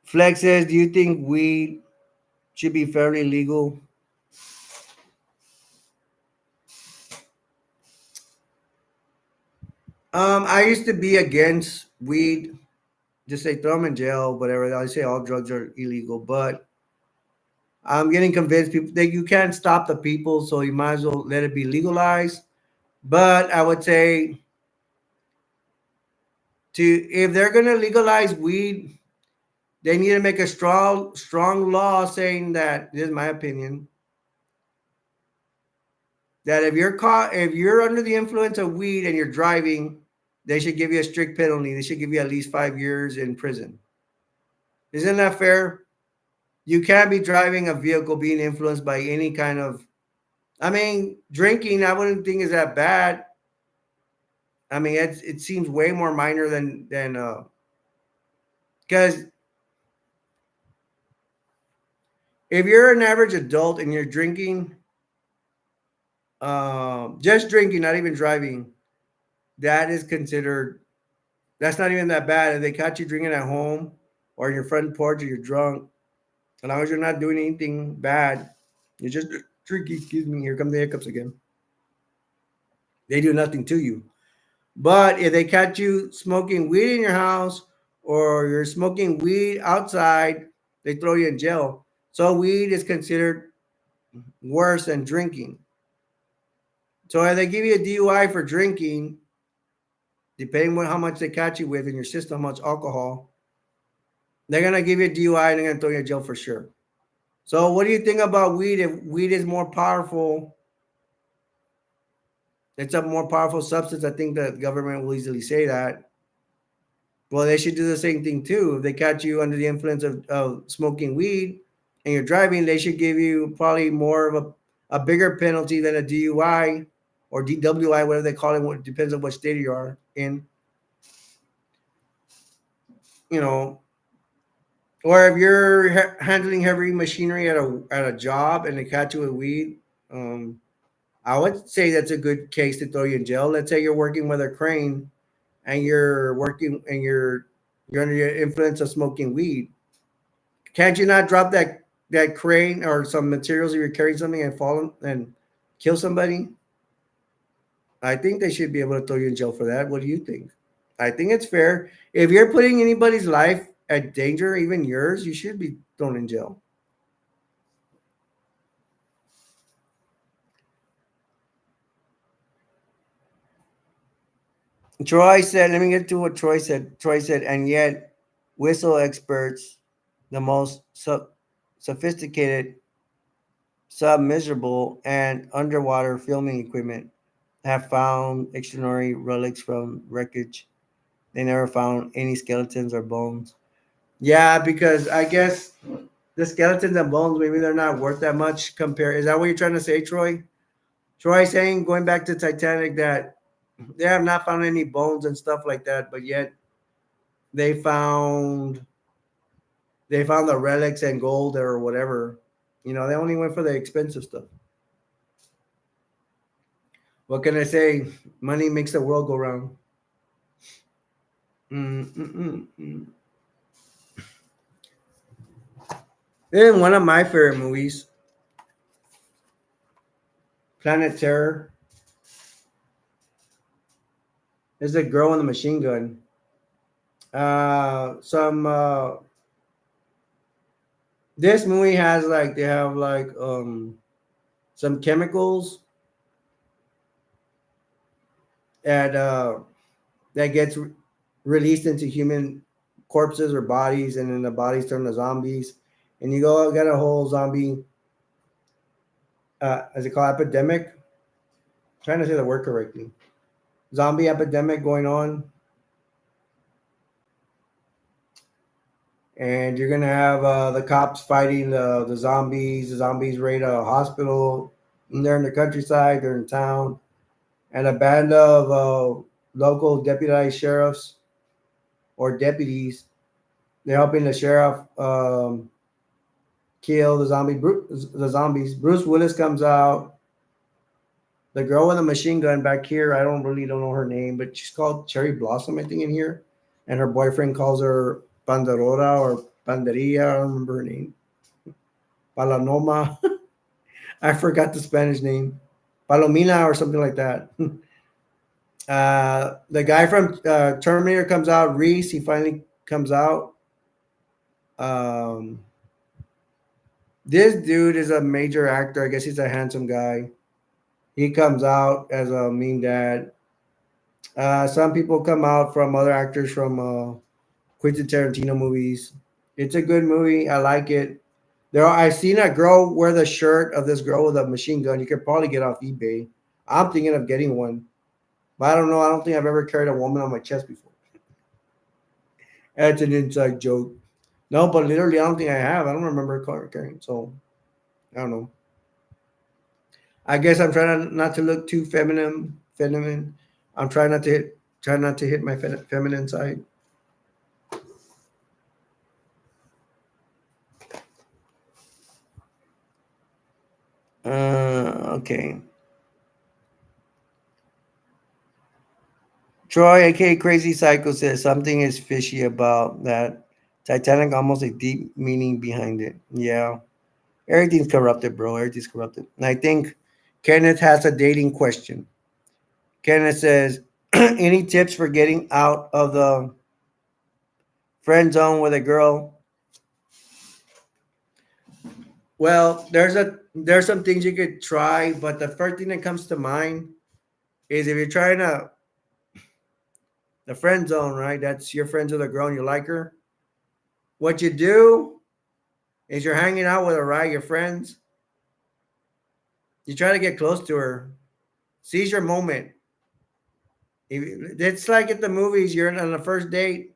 Speaker 1: Flex says, "Do you think weed should be fairly legal?" I used to be against weed. Just say throw them in jail, whatever. I say all drugs are illegal, but I'm getting convinced people that you can't stop the people, so you might as well let it be legalized. But I would say to if they're gonna legalize weed, they need to make a strong law saying that this is my opinion that if you're under the influence of weed and you're driving, they should give you a strict penalty. They should give you at least 5 years in prison. Isn't that fair? You can't be driving a vehicle being influenced by any kind of. I mean, drinking. I wouldn't think is that bad. I mean, it seems way more minor than because if you're an average adult and you're drinking, just drinking, not even driving, that is considered. That's not even that bad. If they catch you drinking at home or in your front porch or you're drunk, as long as you're not doing anything bad, you're just drinking. Excuse me. Here come the hiccups again. They do nothing to you. But if they catch you smoking weed in your house or you're smoking weed outside, they throw you in jail. So weed is considered worse than drinking. So if they give you a DUI for drinking, depending on how much they catch you with in your system, how much alcohol, They're gonna give you a DUI and they're gonna throw you in jail for sure. So, what do you think about weed? If weed is more powerful, it's a more powerful substance. I think the government will easily say that. Well, they should do the same thing too. If they catch you under the influence of smoking weed and you're driving, they should give you probably more of a bigger penalty than a DUI or DWI, whatever they call it. It depends on what state you are in. You know, or if you're handling heavy machinery at a job and they catch you with weed, um, I would say that's a good case to throw you in jail. Let's say you're working with a crane and you're working and you're under the influence of smoking weed. Can't you not drop that crane or some materials if you're carrying something and fall and kill somebody? I think they should be able to throw you in jail for that. What do you think? I think it's fair. If you're putting anybody's life at danger, even yours, you should be thrown in jail. Troy said, let me get to what Troy said. Troy said, and yet whistle experts, the most sophisticated, submersible, and underwater filming equipment have found extraordinary relics from wreckage. They never found any skeletons or bones. Yeah, because I guess the skeletons and bones, maybe they're not worth that much compared. Is that what you're trying to say, Troy? Troy saying, going back to Titanic, that they have not found any bones and stuff like that, but yet they found they found the relics and gold or whatever. They only went for the expensive stuff. What can I say? Money makes the world go round. Mm, mm, mm, mm. Then one of my favorite movies, Planet Terror, is a girl with a machine gun. Some This movie has like they have like some chemicals that that gets released into human corpses or bodies, and then the bodies turn to zombies, and you go get a whole zombie, as it called, epidemic. I'm trying to say the word correctly. Zombie epidemic going on, and you're gonna have the cops fighting the zombies. The zombies raid a hospital. And they're in the countryside. They're in town, and a band of local deputized sheriffs or deputies. They're helping the sheriff kill the zombies. Bruce Willis comes out. The girl with the machine gun back here, I don't know her name, but she's called Cherry Blossom, I think, in here, and her boyfriend calls her Pandarora or Panderia. I don't remember her name. Palanoma. I forgot the Spanish name. Palomina or something like that. The guy from Terminator comes out. Reese, he finally comes out. Um, this dude is a major actor. I guess he's a handsome guy. He comes out as a mean dad. Some people come out from other actors from Quentin Tarantino movies. It's a good movie. I like it. I've seen a girl wear the shirt of this girl with a machine gun. You could probably get off eBay. I'm thinking of getting one, but I don't know. I don't think I've ever carried a woman on my chest before. That's an inside joke. No, but literally, I don't think I have. I don't remember carrying. So I don't know. I guess I'm trying not to look too feminine. Feminine. I'm trying not to hit my feminine side. Okay. Troy, aka Crazy Psycho, says something is fishy about that Titanic. Almost a deep meaning behind it. Yeah, everything's corrupted, bro. Everything's corrupted. And I think Kenneth has a dating question. Kenneth says, "Any tips for getting out of the friend zone with a girl?" Well, there's some things you could try, but the first thing that comes to mind is if you're trying to the friend zone, right? That's your friends with a girl and you like her. What you do is you're hanging out with her, right? Your friends. You try to get close to her. Seize your moment. It's like at the movies. You're on the first date.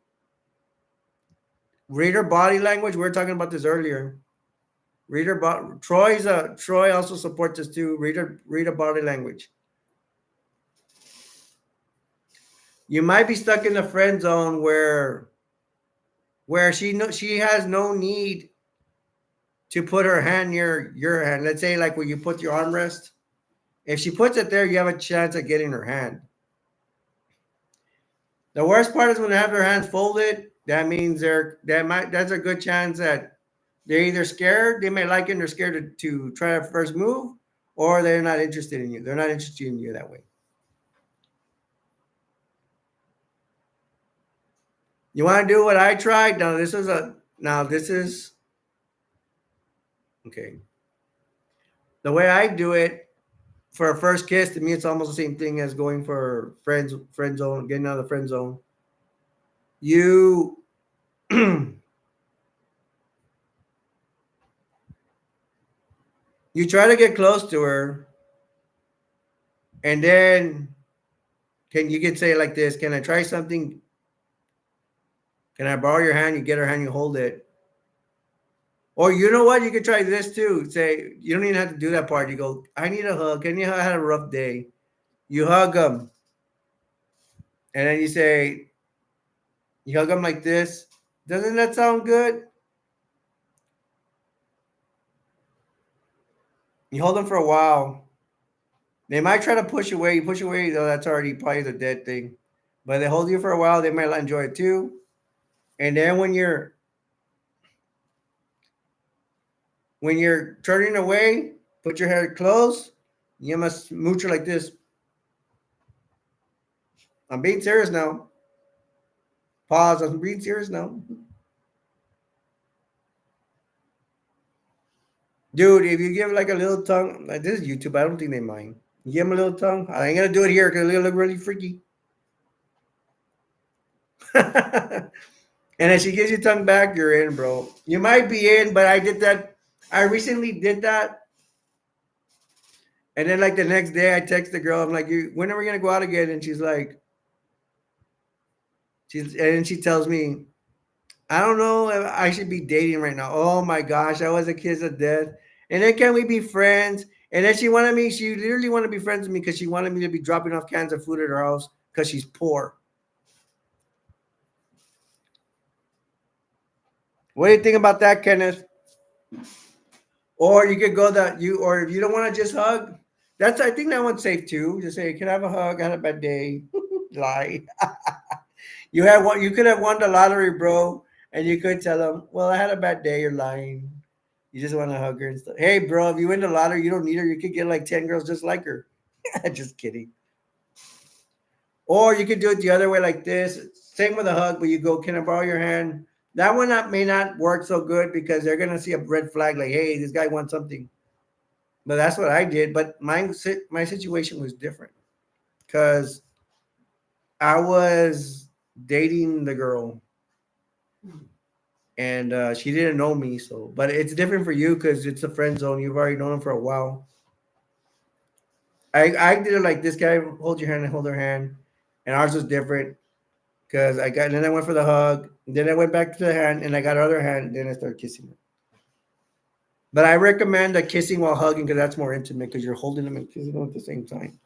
Speaker 1: Read her body language. We were talking about this earlier. Read her body. Troy also supports us too. Read her body language. You might be stuck in the friend zone where she has no need to put her hand near your hand. Let's say like where you put your armrest. If she puts it there, you have a chance of getting her hand. The worst part is when they have their hands folded. That means that's a good chance that they're either scared, they may like it, and they're scared to try a first move, or they're not interested in you. They're not interested in you that way. You want to do what I tried? Now this is okay. The way I do it for a first kiss, to me, it's almost the same thing as going for friend zone, getting out of the friend zone. You you try to get close to her, and then you can say like this: "Can I try something? Can I borrow your hand?" You get her hand, you hold it. Or you know what? You could try this too. Say you don't even have to do that part. You go, "I need a hug. Can you? I had a rough day." You hug them, and then you hug them like this. Doesn't that sound good? You hold them for a while. They might try to push away. You push away, though. That's already probably the dead thing. But they hold you for a while. They might enjoy it too. And then when you're turning away, put your head close. You must mooch her like this. I'm being serious now. Pause. I'm being serious now. Dude, if you give like a little tongue, like this is YouTube, I don't think they mind. You give them a little tongue. I ain't gonna do it here because it'll look really freaky. And then she gives you tongue back, you're in, bro. You might be in, but I did that. I recently did that. And then like the next day I text the girl, I'm like, when are we gonna go out again? And she tells me, I don't know if I should be dating right now. Oh my gosh, I was a kiss of death. And then can we be friends? And then she literally wanted to be friends with me because she wanted me to be dropping off cans of food at her house because she's poor. What do you think about that, Kenneth? Or you could go or if you don't want to just hug, I think that one's safe too. Just say, can I have a hug? I had a bad day. Lie. You could have won the lottery, bro. And you could tell them, well, I had a bad day. You're lying. You just want to hug her and stuff. Hey, bro, if you win the lottery, you don't need her. You could get like 10 girls just like her. Just kidding. Or you could do it the other way like this. Same with a hug, but you go, can I borrow your hand? That one may not work so good because they're going to see a red flag like, hey, this guy wants something. But that's what I did. But my situation was different because I was dating the girl and she didn't know me. But it's different for you because it's a friend zone. You've already known him for a while. I did it like this guy, hold your hand and hold her hand. And ours was different because then I went for the hug. Then I went back to the hand and I got her other hand. And then I started kissing her. But I recommend the kissing while hugging because that's more intimate because you're holding them and kissing them at the same time.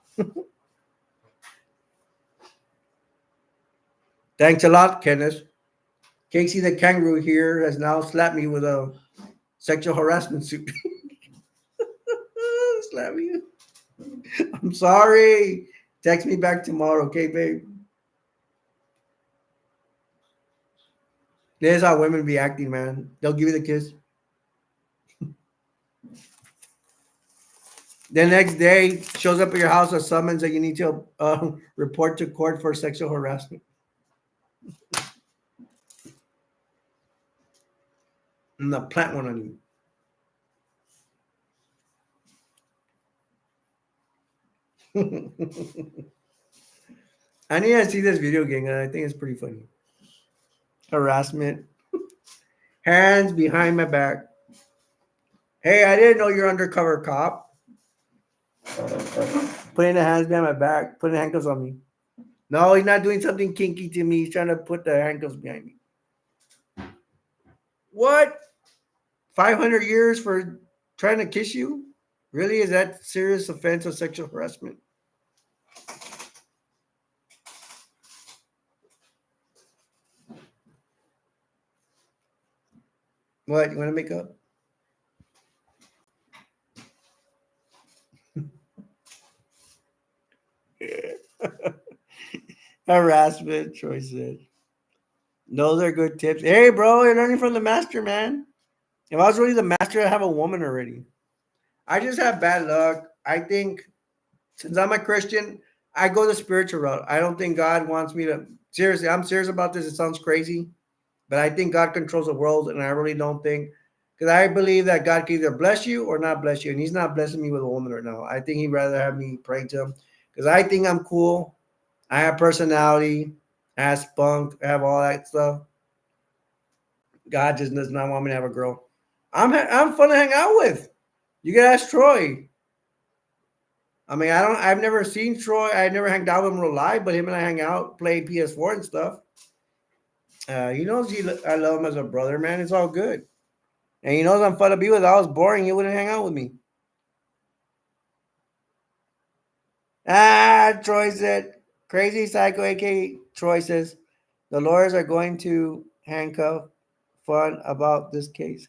Speaker 1: Thanks a lot, Kenneth. Casey the kangaroo here has now slapped me with a sexual harassment suit. Slap me. I'm sorry. Text me back tomorrow, okay, babe? This is how women be acting, man. They'll give you the kiss. The next day, shows up at your house a summons that you need to report to court for sexual harassment. I'm gonna plant one on you. I need to see this video again, and I think it's pretty funny. Harassment. Hands behind my back. Hey, I didn't know you're undercover cop. Putting the hands behind my back, putting handcuffs on me. No, he's not doing something kinky to me. He's trying to put the handcuffs behind me. What? 500 years for trying to kiss you? Really? Is that serious offense of sexual harassment? What? You want to make up? Harassment, Troy said. Those are good tips. Hey, bro, you're learning from the master, man. If I was really the master, I'd have a woman already. I just have bad luck. I think since I'm a Christian, I go the spiritual route. I don't think God wants me to. Seriously, I'm serious about this. It sounds crazy, but I think God controls the world, and I really don't think because I believe that God can either bless you or not bless you, and He's not blessing me with a woman right now. I think He'd rather have me praying to Him because I think I'm cool. I have personality, I have spunk, I have all that stuff. God just does not want me to have a girl. I'm fun to hang out with. You can ask Troy. I mean, I don't. I've never seen Troy. I never hanged out with him real live, but him and I hang out, play PS4 and stuff. He knows I love him as a brother, man. It's all good, and he knows I'm fun to be with. If I was boring, he wouldn't hang out with me. Troy said, crazy psycho, aka Troy says, the lawyers are going to handcuff fun about this case.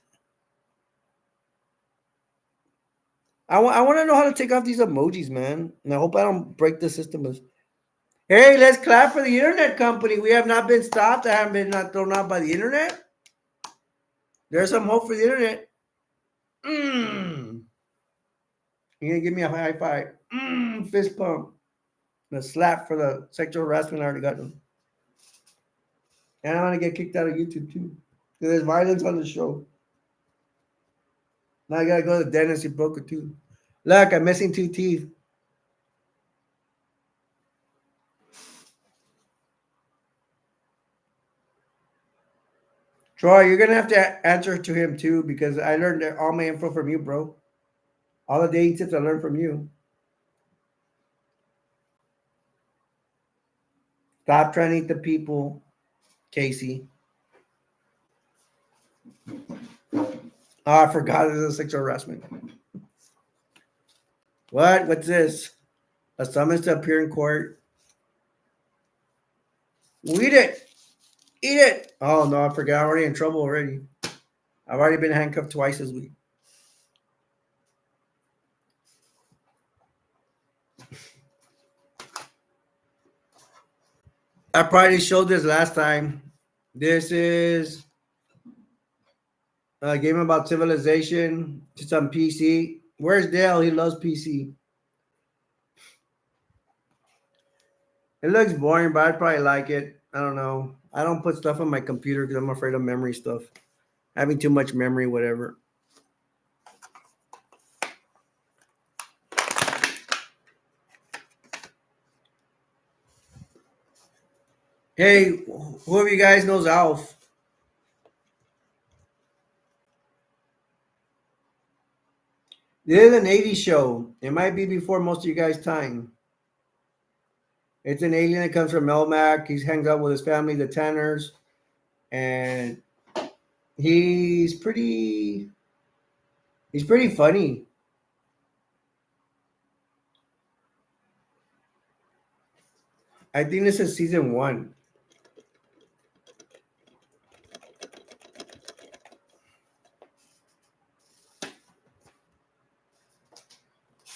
Speaker 1: I want to know how to take off these emojis, man. And I hope I don't break the system. Hey, let's clap for the internet company. We have not been stopped. I haven't been not thrown out by the internet. There's some hope for the internet. You're going to give me a high five. Fist pump. And a slap for the sexual harassment I already got them. And I'm going to get kicked out of YouTube too. Because there's violence on the show. Now I got to go to the dentist. He broke a tooth. Look, I'm missing 2 teeth. Troy, you're gonna have to answer to him too because I learned all my info from you, bro. All the dating tips I learned from you. Stop trying to eat the people, Casey. Oh, I forgot this is sexual harassment. What? What's this? A summons to appear in court. Well, eat it. Eat it. Oh no, I forgot. I'm already in trouble already. I've already been handcuffed twice this week. I probably showed this last time. This is a game about civilization. It's on PC. Where's Dale? He loves PC. It looks boring, but I'd probably like it. I don't know. I don't put stuff on my computer because I'm afraid of memory stuff. Having too much memory, whatever. Hey, who of you guys knows Alf? This is an 80s show. It might be before most of you guys' time. It's an alien that comes from Melmac. He hangs out with his family, the Tanners, and he's pretty he's pretty funny. I think this is season 1.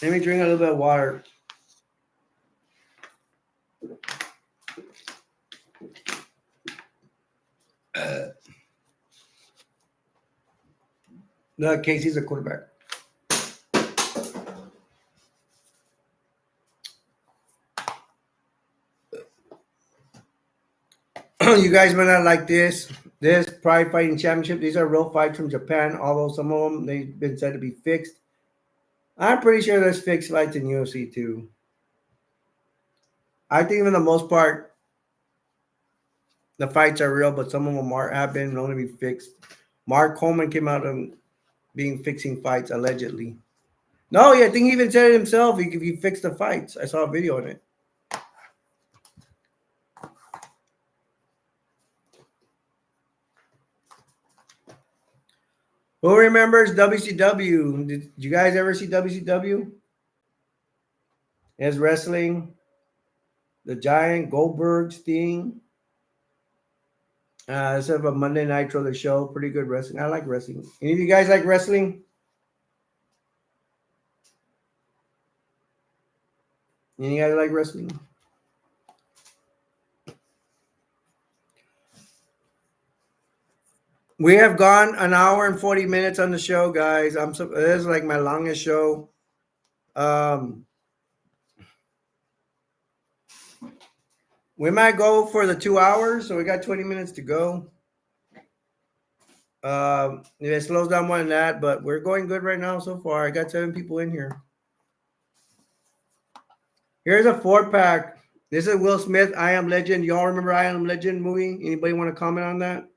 Speaker 1: Let me drink a little bit of water. No, Casey's a quarterback. You guys might not like this. This Pride Fighting Championship. These are real fights from Japan, although some of them they've been said to be fixed. I'm pretty sure there's fixed fights in UFC too. I think for the most part, the fights are real, but some of them have been known to be fixed. Mark Coleman came out and being fixing fights allegedly. No, yeah, I think he even said it himself. He fixed the fights. I saw a video on it. Who remembers WCW? Did you guys ever see WCW? As wrestling, the Giant, Goldberg, Sting. It's sort of a Monday Nitro, the show. Pretty good wrestling. I like wrestling. Any of you guys like wrestling? Any of you guys like wrestling? We have gone an hour and 40 minutes on the show, guys. This is like my longest show. Um, we might go for the 2 hours, so we got 20 minutes to go. If it slows down more than that, but we're going good right now so far. I got 7 people in here. Here's a 4-pack. This is Will Smith, I Am Legend. Y'all remember I Am Legend movie? Anybody want to comment on that?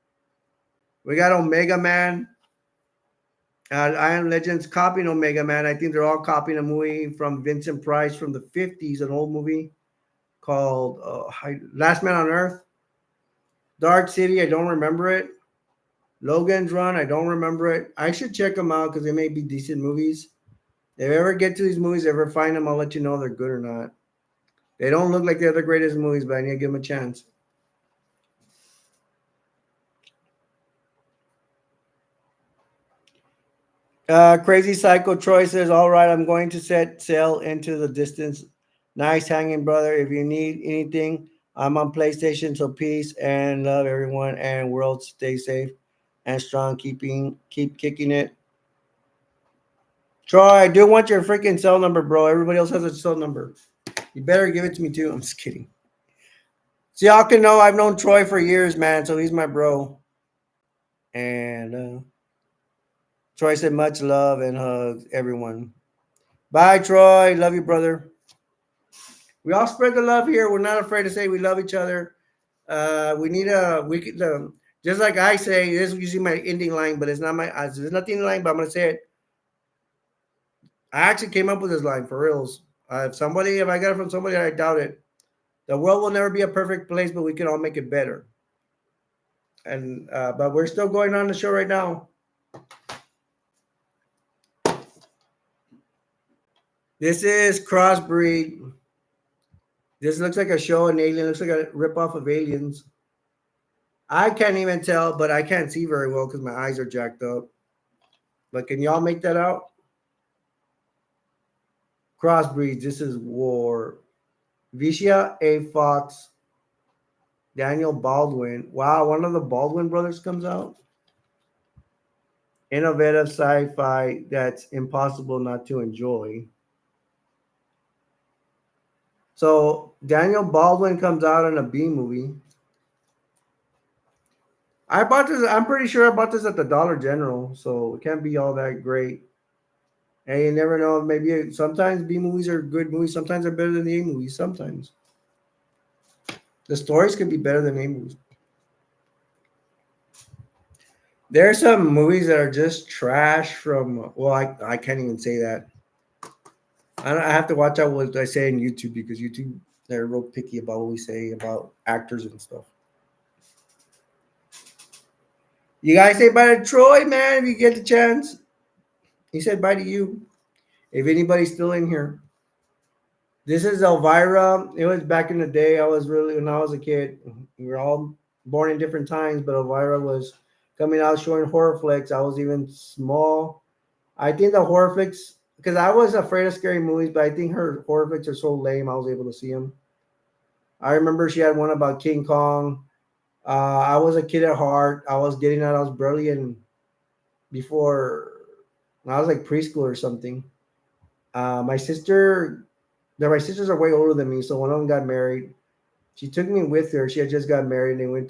Speaker 1: We got Omega Man. I Am Legend's copying Omega Man. I think they're all copying a movie from Vincent Price from the 50s, an old movie called Last Man on Earth. Dark City, I don't remember it. Logan's Run, I don't remember it. I should check them out because they may be decent movies. If I ever get to these movies, ever find them, I'll let you know if they're good or not. They don't look like they're the greatest movies, but I need to give them a chance. Crazy Psycho Troy says, all right, I'm going to set sail into the distance. Nice hanging, brother. If you need anything, I'm on PlayStation. So peace and love, everyone, and world. Stay safe and strong. Keep kicking it. Troy, I do want your freaking cell number, bro. Everybody else has a cell number. You better give it to me too. I'm just kidding. So y'all can know I've known Troy for years, man. So he's my bro. And Troy said much love and hugs, everyone. Bye, Troy. Love you, brother. We all spread the love here. We're not afraid to say we love each other. Just like I say, this is usually my ending line, but it's not there's nothing in the line, but I'm going to say it. I actually came up with this line for reals. If I got it from somebody, I doubt it. The world will never be a perfect place, but we can all make it better. And but we're still going on the show right now. This is Crossbreed. This looks like a show, an alien. Looks like a ripoff of Aliens. I can't even tell, but I can't see very well because my eyes are jacked up. But can y'all make that out? Crossbreeds. This is War. Vicia A. Fox. Daniel Baldwin. Wow, one of the Baldwin brothers comes out. Innovative sci-fi that's impossible not to enjoy. So Daniel Baldwin comes out in a B movie. I bought this. I'm pretty sure I bought this at the Dollar General, so it can't be all that great. And you never know. Maybe sometimes B movies are good movies. Sometimes they're better than the A movies. Sometimes the stories can be better than A movies. There are some movies that are just trash. I can't even say that. I have to watch out what I say on YouTube because YouTube they're real picky about what we say about actors and stuff. You guys say bye to Troy, man, if you get the chance. He said bye to you. If anybody's still in here. This is Elvira. It was back in the day. When I was a kid. We were all born in different times, but Elvira was coming out showing horror flicks. I was even small. I think the horror flicks, because I was afraid of scary movies, but I think her horror flicks are so lame, I was able to see them. I remember she had one about King Kong. I was a kid at heart. I was barely in before, I was like preschool or something. My sisters are way older than me, so one of them got married. She took me with her. She had just got married, and we went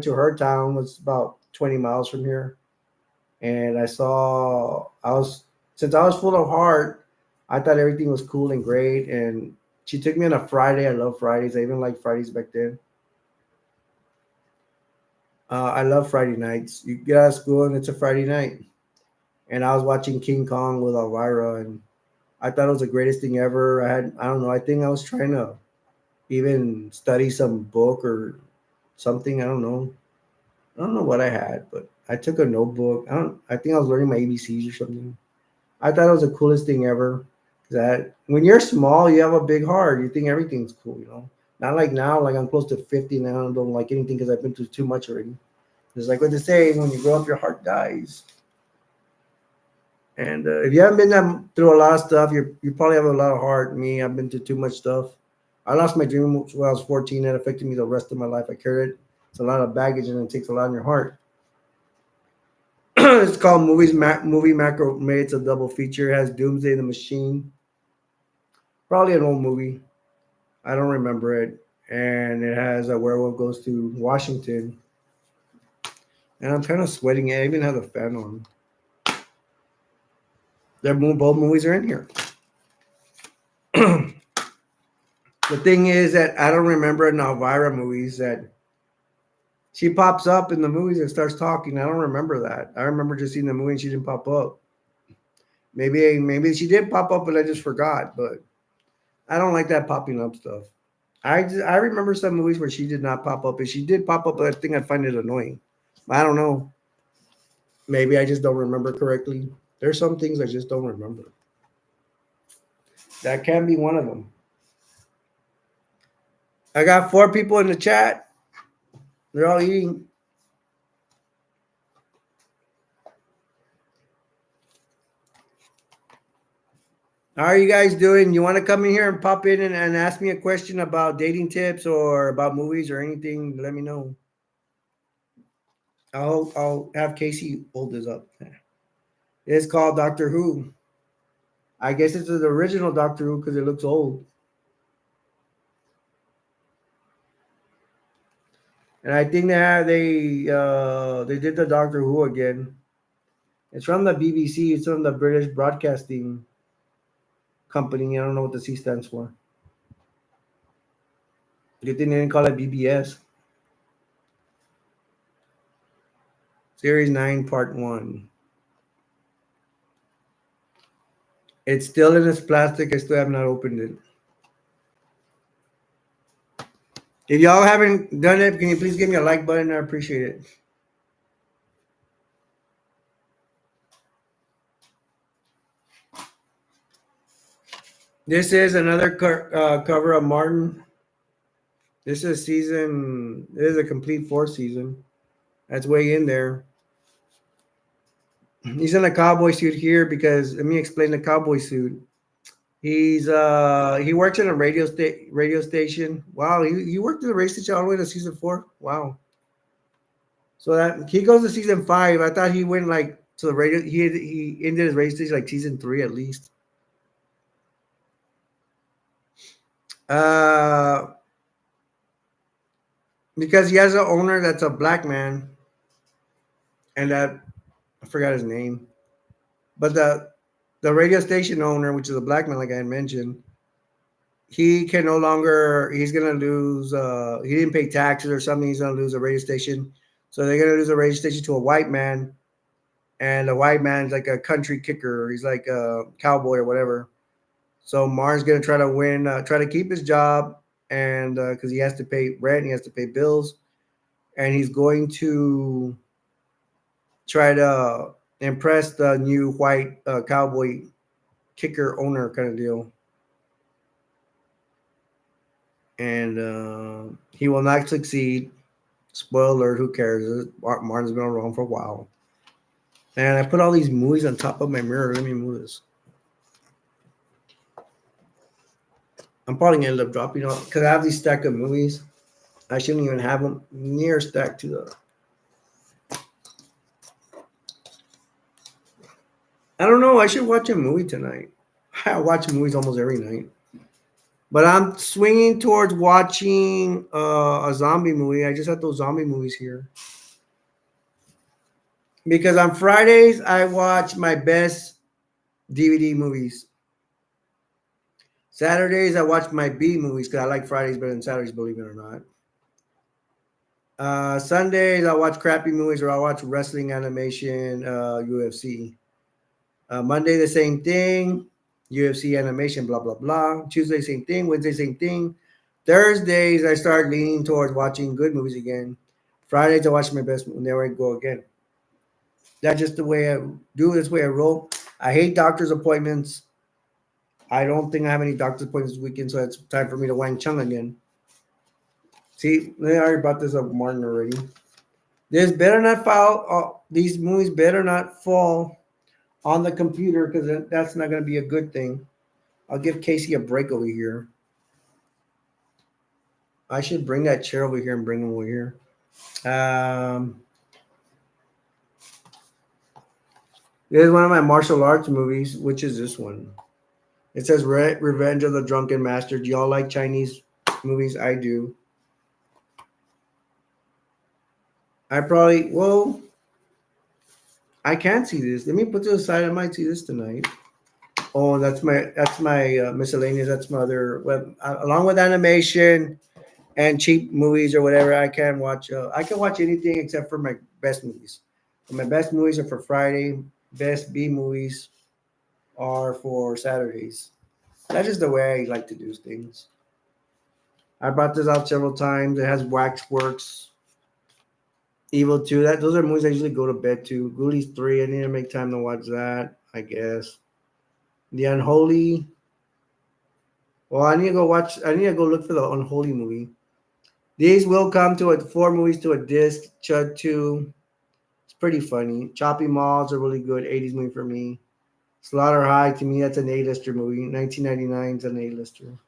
Speaker 1: to her town. It was about 20 miles from here. And since I was full of heart, I thought everything was cool and great. And she took me on a Friday. I love Fridays. I even liked Fridays back then. I love Friday nights. You get out of school and it's a Friday night. And I was watching King Kong with Elvira, and I thought it was the greatest thing ever. I don't know, I think I was trying to even study some book or something. I don't know what I had, but I took a notebook. I think I was learning my ABCs or something. I thought it was the coolest thing ever. That when you're small, you have a big heart. You think everything's cool, you know. Not like now, like I'm close to 50 now. I don't like anything because I've been through too much already. It's like what they say: when you grow up, your heart dies. And if you haven't been through a lot of stuff, you probably have a lot of heart. Me, I've been through too much stuff. I lost my dream when I was 14. That affected me the rest of my life. I carried it. It's a lot of baggage, and it takes a lot in your heart. It's called Movie Macro Made. It's a double feature. It has Doomsday the Machine. Probably an old movie. I don't remember it. And it has a werewolf goes to Washington. And I'm kind of sweating it. I even have the fan on. Both movies are in here. The thing is that I don't remember in Elvira movies that she pops up in the movies and starts talking. I don't remember that. I remember just seeing the movie and she didn't pop up. Maybe she did pop up, but I just forgot. But I don't like that popping up stuff. I remember some movies where she did not pop up. If she did pop up, I think I'd find it annoying. I don't know. Maybe I just don't remember correctly. There's some things I just don't remember. That can be one of them. I got 4 people in the chat. They're all eating. How are you guys doing? You want to come in here and pop in and ask me a question about dating tips or about movies or anything? Let me know. I'll have Casey hold this up. It's called Doctor Who. I guess it's the original Doctor Who because it looks old. And I think they did the Doctor Who again. It's from the BBC. It's from the British Broadcasting Company. I don't know what the C stands for. Good thing they didn't call it BBS. Series 9, Part 1. It's still in its plastic. I still have not opened it. If y'all haven't done it, can you please give me a like button? I appreciate it. This is another cover of Martin. This is season. This is a complete 4th season. That's way in there. He's in a cowboy suit here because let me explain the cowboy suit. He works in a radio station. Wow, he worked in the radio station all the way to season 4. Wow. So that he goes to season 5. I thought he went like to the radio. He ended his radio station like season 3 at least. Uh, because he has an owner that's a black man, and that I forgot his name, but the radio station owner, which is a black man, like I had mentioned, he can no longer. He's gonna lose. He didn't pay taxes or something. He's gonna lose a radio station, so they're gonna lose a radio station to a white man, and the white man's like a country kicker. He's like a cowboy or whatever. So Martin's gonna try to win, try to keep his job, and because he has to pay rent, he has to pay bills, and he's going to try to impress the new white cowboy kicker owner kind of deal. And he will not succeed. Spoiler alert, who cares? Martin's been around for a while. And I put all these movies on top of my mirror. Let me move this. I'm probably going to end up dropping off because I have these stack of movies. I shouldn't even have them near stacked to the. I don't know. I should watch a movie tonight. I watch movies almost every night. But I'm swinging towards watching a zombie movie. I just had those zombie movies here. Because on Fridays, I watch my best DVD movies. Saturdays, I watch my B movies because I like Fridays better than Saturdays, believe it or not. Sundays I watch crappy movies or I watch wrestling animation, UFC. Monday the same thing, UFC animation, blah blah blah. Tuesday same thing. Wednesday same thing. Thursdays I start leaning towards watching good movies again. Fridays I watch my best. And there I go again. That's just the way I do. This way I roll. I hate doctor's appointments. I don't think I have any doctor's appointments this weekend, so it's time for me to Wang Chung again. See, I already brought this up, Martin, already. This better not fall. These movies better not fall on the computer because that's not going to be a good thing. I'll give Casey a break over here. I should bring that chair over here and bring him over here. Um, this is one of my martial arts movies. Which is this one? It says Revenge of the Drunken Master. Do y'all like Chinese movies? I do. I probably, well, I can't see this. Let me put this aside. I might see this tonight. Oh, that's my miscellaneous. That's my other web. Along with animation and cheap movies or whatever, I can watch. I can watch anything except for my best movies. My best movies are for Friday. Best B movies are for Saturdays. That's just the way I like to do things. I brought this out several times. It has Waxworks, Evil 2. Those are movies I usually go to bed to. Ghoulies 3. I need to make time to watch that, I guess. The Unholy. Well, I need to go watch. I need to go look for the Unholy movie. These will come to 4 movies to a disc. Chud 2. It's pretty funny. Choppy Malls are really good. 80s movie for me. Slaughter High, to me, that's an A-lister movie. 1999 is an A-lister.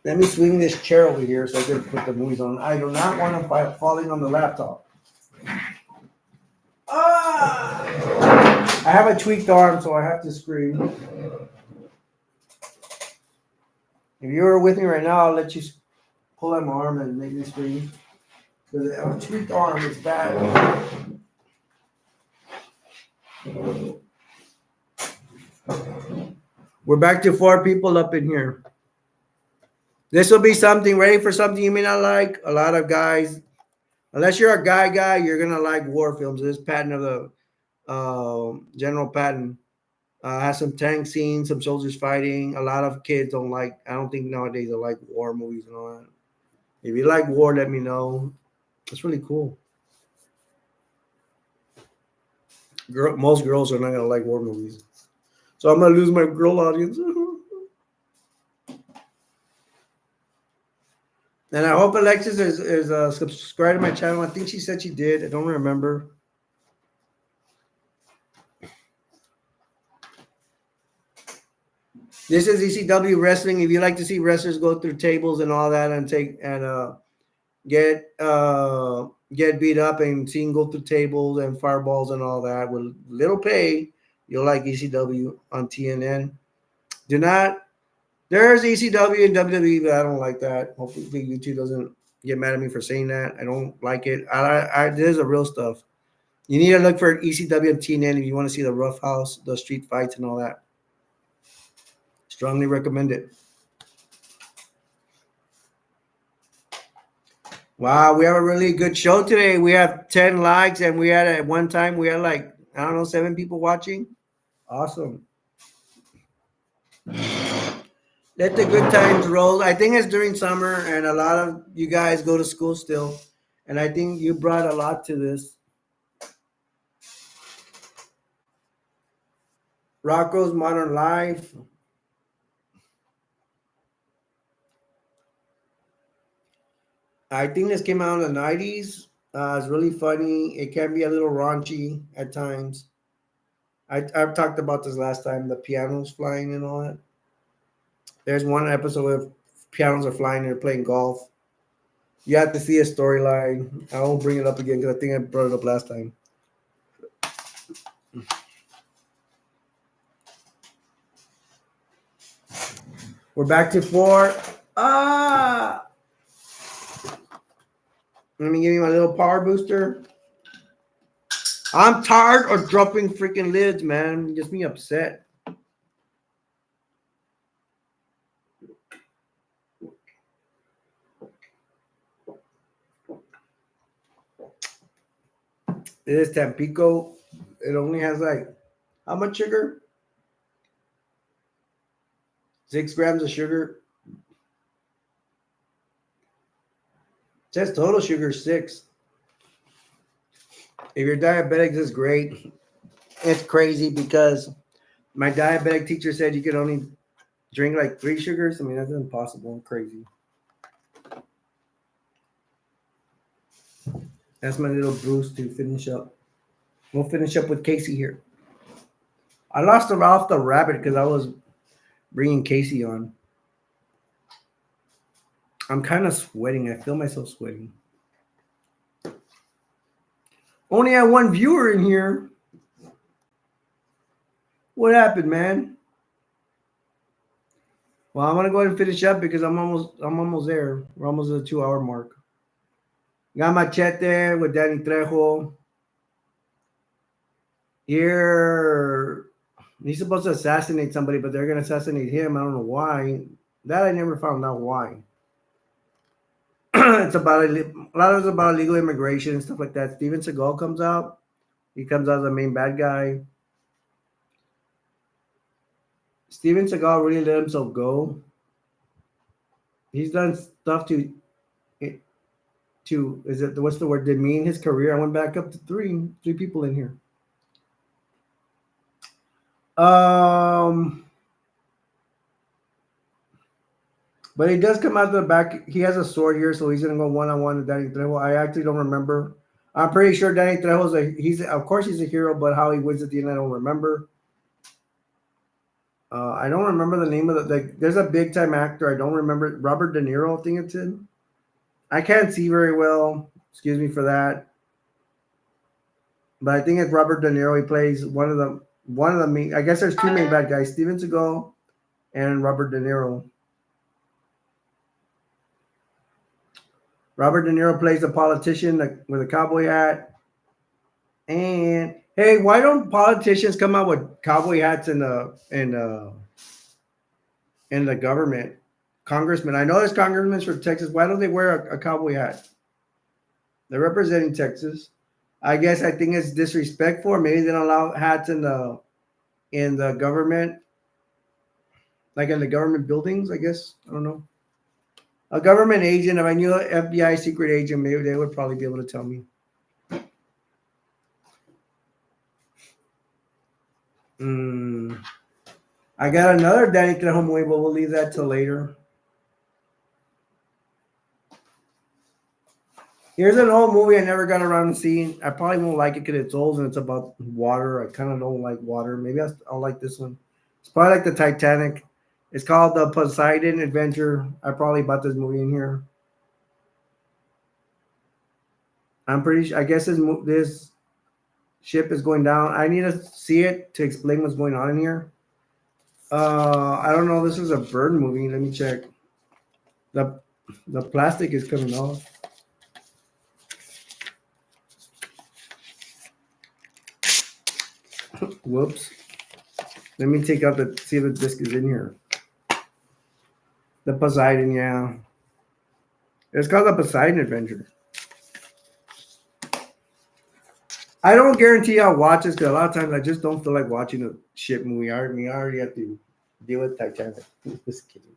Speaker 1: Let me swing this chair over here so I can put the movies on. I do not want them falling on the laptop. Ah! I have a tweaked arm, so I have to scream. If you were with me right now, I'll let you pull on my arm and make me scream. Because a tweaked arm is bad. We're back to 4 people up in here. This will be something, ready for something you may not like. A lot of guys, unless you're a guy, you're going to like war films. This Patton of the General Patton has some tank scenes, some soldiers fighting. A lot of kids don't like, I don't think nowadays they like war movies and all that. If you like war, let me know. It's really cool. Most girls are not going to like war movies. So I'm going to lose my girl audience. And I hope Alexis is subscribed to my channel. I think she said she did. I don't remember. This is ECW wrestling. If you like to see wrestlers go through tables and all that and get beat up and see them go through tables and fireballs and all that with little pay, you'll like ECW on TNN. Do not. There's ECW and WWE, but I don't like that. Hopefully YouTube doesn't get mad at me for saying that. I don't like it. There's a real stuff. You need to look for ECW and TNN if you want to see the rough house, the street fights, and all that. Strongly recommend it. Wow, we have a really good show today. We have 10 likes, and we had at one time we had like, I don't know, 7 people watching. Awesome. Let the good times roll. I think it's during summer, and a lot of you guys go to school still, and I think you brought a lot to this. Rocco's Modern Life. I think this came out in the 90s. It's really funny. It can be a little raunchy at times. I've talked about this last time, the pianos flying and all that. There's one episode where pianos are flying and they're playing golf. You have to see a storyline. I won't bring it up again because I think I brought it up last time. We're back to 4. Let me give you my little power booster. I'm tired of dropping freaking lids, man. It gets me upset. It is Tampico. It only has like how much sugar? 6 grams of sugar. It says total sugar 6. If you're diabetic, this is great. It's crazy because my diabetic teacher said you could only drink like 3 sugars. I mean, that's impossible and crazy. That's my little Bruce to finish up. We'll finish up with Casey here. I lost her off the rabbit because I was bringing Casey on. I'm kind of sweating. I feel myself sweating. Only had one viewer in here. What happened, man? Well, I'm gonna go ahead and finish up because I'm almost there. We're almost at the 2 hour mark. Got my chat there with Danny Trejo. Here, he's supposed to assassinate somebody, but they're gonna assassinate him. I don't know why. That I never found out why. It's about a lot of it's about illegal immigration and stuff like that. Steven Seagal comes out. He comes out as the main bad guy. Steven Seagal really let himself go. He's done stuff to is it what's the word demean his career. I went back up to three people in here. Um, but he does come out the back. He has a sword here, so he's gonna go 1-on-1 with Danny Trejo. I actually don't remember. I'm pretty sure Danny Trejo's he's of course he's a hero, but how he wins at the end I don't remember. I don't remember the name of the like. There's a big time actor. I don't remember Robert De Niro. I think it's in. I can't see very well. Excuse me for that. But I think it's Robert De Niro. He plays one of the main. I guess there's two main bad guys: Steven Seagal and Robert De Niro. Robert De Niro plays a politician with a cowboy hat. And hey, why don't politicians come out with cowboy hats in the government? Congressmen. I know there's congressmen from Texas. Why don't they wear a cowboy hat? They're representing Texas. I guess I think it's disrespectful. Or maybe they don't allow hats in the government, like in the government buildings. I guess I don't know. A government agent. If I knew an FBI secret agent, maybe they would probably be able to tell me. I got another Danny Trejo movie, but we'll leave that till later. Here's an old movie I never got around to seeing. I probably won't like it because it's old and it's about water. I kind of don't like water. Maybe I'll like this one. It's probably like the Titanic. It's called the Poseidon Adventure. I probably bought this movie in here. I'm pretty sure. I guess this ship is going down. I need to see it to explain what's going on in here. I don't know. This is a bird movie. Let me check. The the plastic is coming off. Whoops. Let me take out see if the disc is in here. The Poseidon, yeah. It's called the Poseidon Adventure. I don't guarantee I'll watch this because a lot of times I just don't feel like watching a ship movie. I already have to deal with Titanic. Just kidding.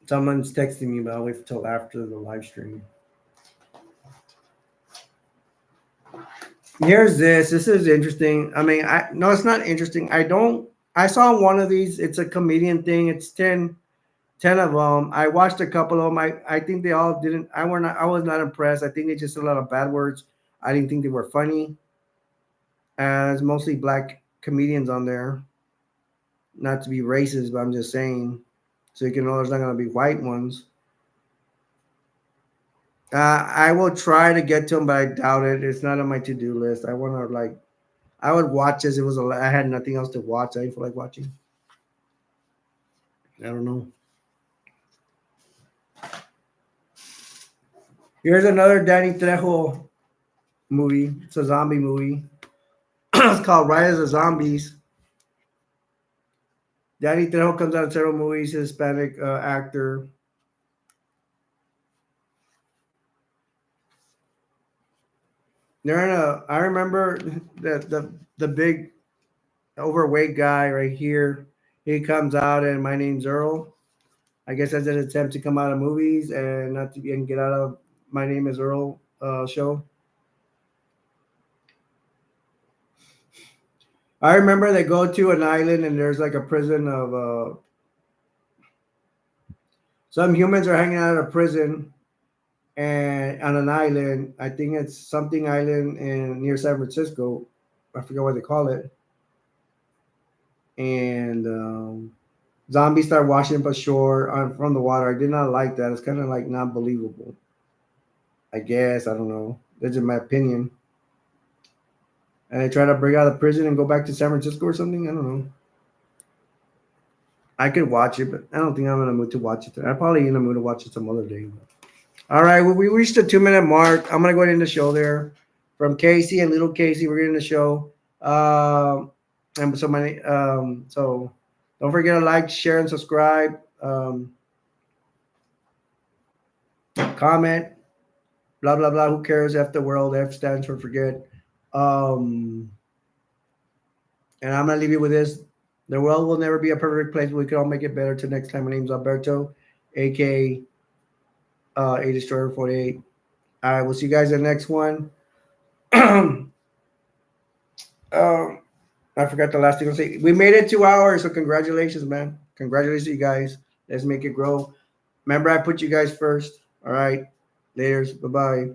Speaker 1: Someone's texting me, but I'll wait until after the live stream. Here's this. This is interesting. I mean, no, it's not interesting. I saw one of these. It's a comedian thing. It's 10 of them. I watched a couple of them. I think they all didn't. I was not impressed. I think they just said a lot of bad words. I didn't think they were funny. It's mostly black comedians on there. Not to be racist, but I'm just saying, so you can know there's not going to be white ones. I will try to get to them, but I doubt it. It's not on my to-do list. I want to I would watch this. I had nothing else to watch. I didn't feel like watching. I don't know. Here's another Danny Trejo movie. It's a zombie movie. It's called Rise of the Zombies. Danny Trejo comes out in several movies. Hispanic actor. They're in a. I remember the big overweight guy right here. He comes out and my name's Earl. I guess that's an attempt to come out of movies and not to be and get out of my name is Earl show. I remember they go to an island and there's like a prison of some humans are hanging out of prison and on an island. I think it's something island in near San Francisco. I forget what they call it. And zombies start washing up ashore from the water. I did not like that. It's kind of like not believable. I guess I don't know. That's just my opinion. And they try to break out of prison and go back to San Francisco or something. I don't know. I could watch it, but I don't think I'm in the mood to watch it. I'm probably in the mood to watch it some other day. All right, well, we reached the 2 minute mark. I'm gonna go ahead and end the show there. From Casey and little Casey, we're getting the show. And so many. So don't forget to like, share, and subscribe. Comment. Blah blah blah. Who cares? F the world. F stands for forget. Um, and I'm gonna leave you with this. The world will never be a perfect place, but we can all make it better. Till next time, my name's Alberto, aka A Destroyer 48. All right, we'll see you guys in the next one. I forgot the last thing to say. We made it 2 hours, so congratulations, man. Congratulations, you guys. Let's make it grow. Remember, I put you guys first. All right. Laters. Bye bye.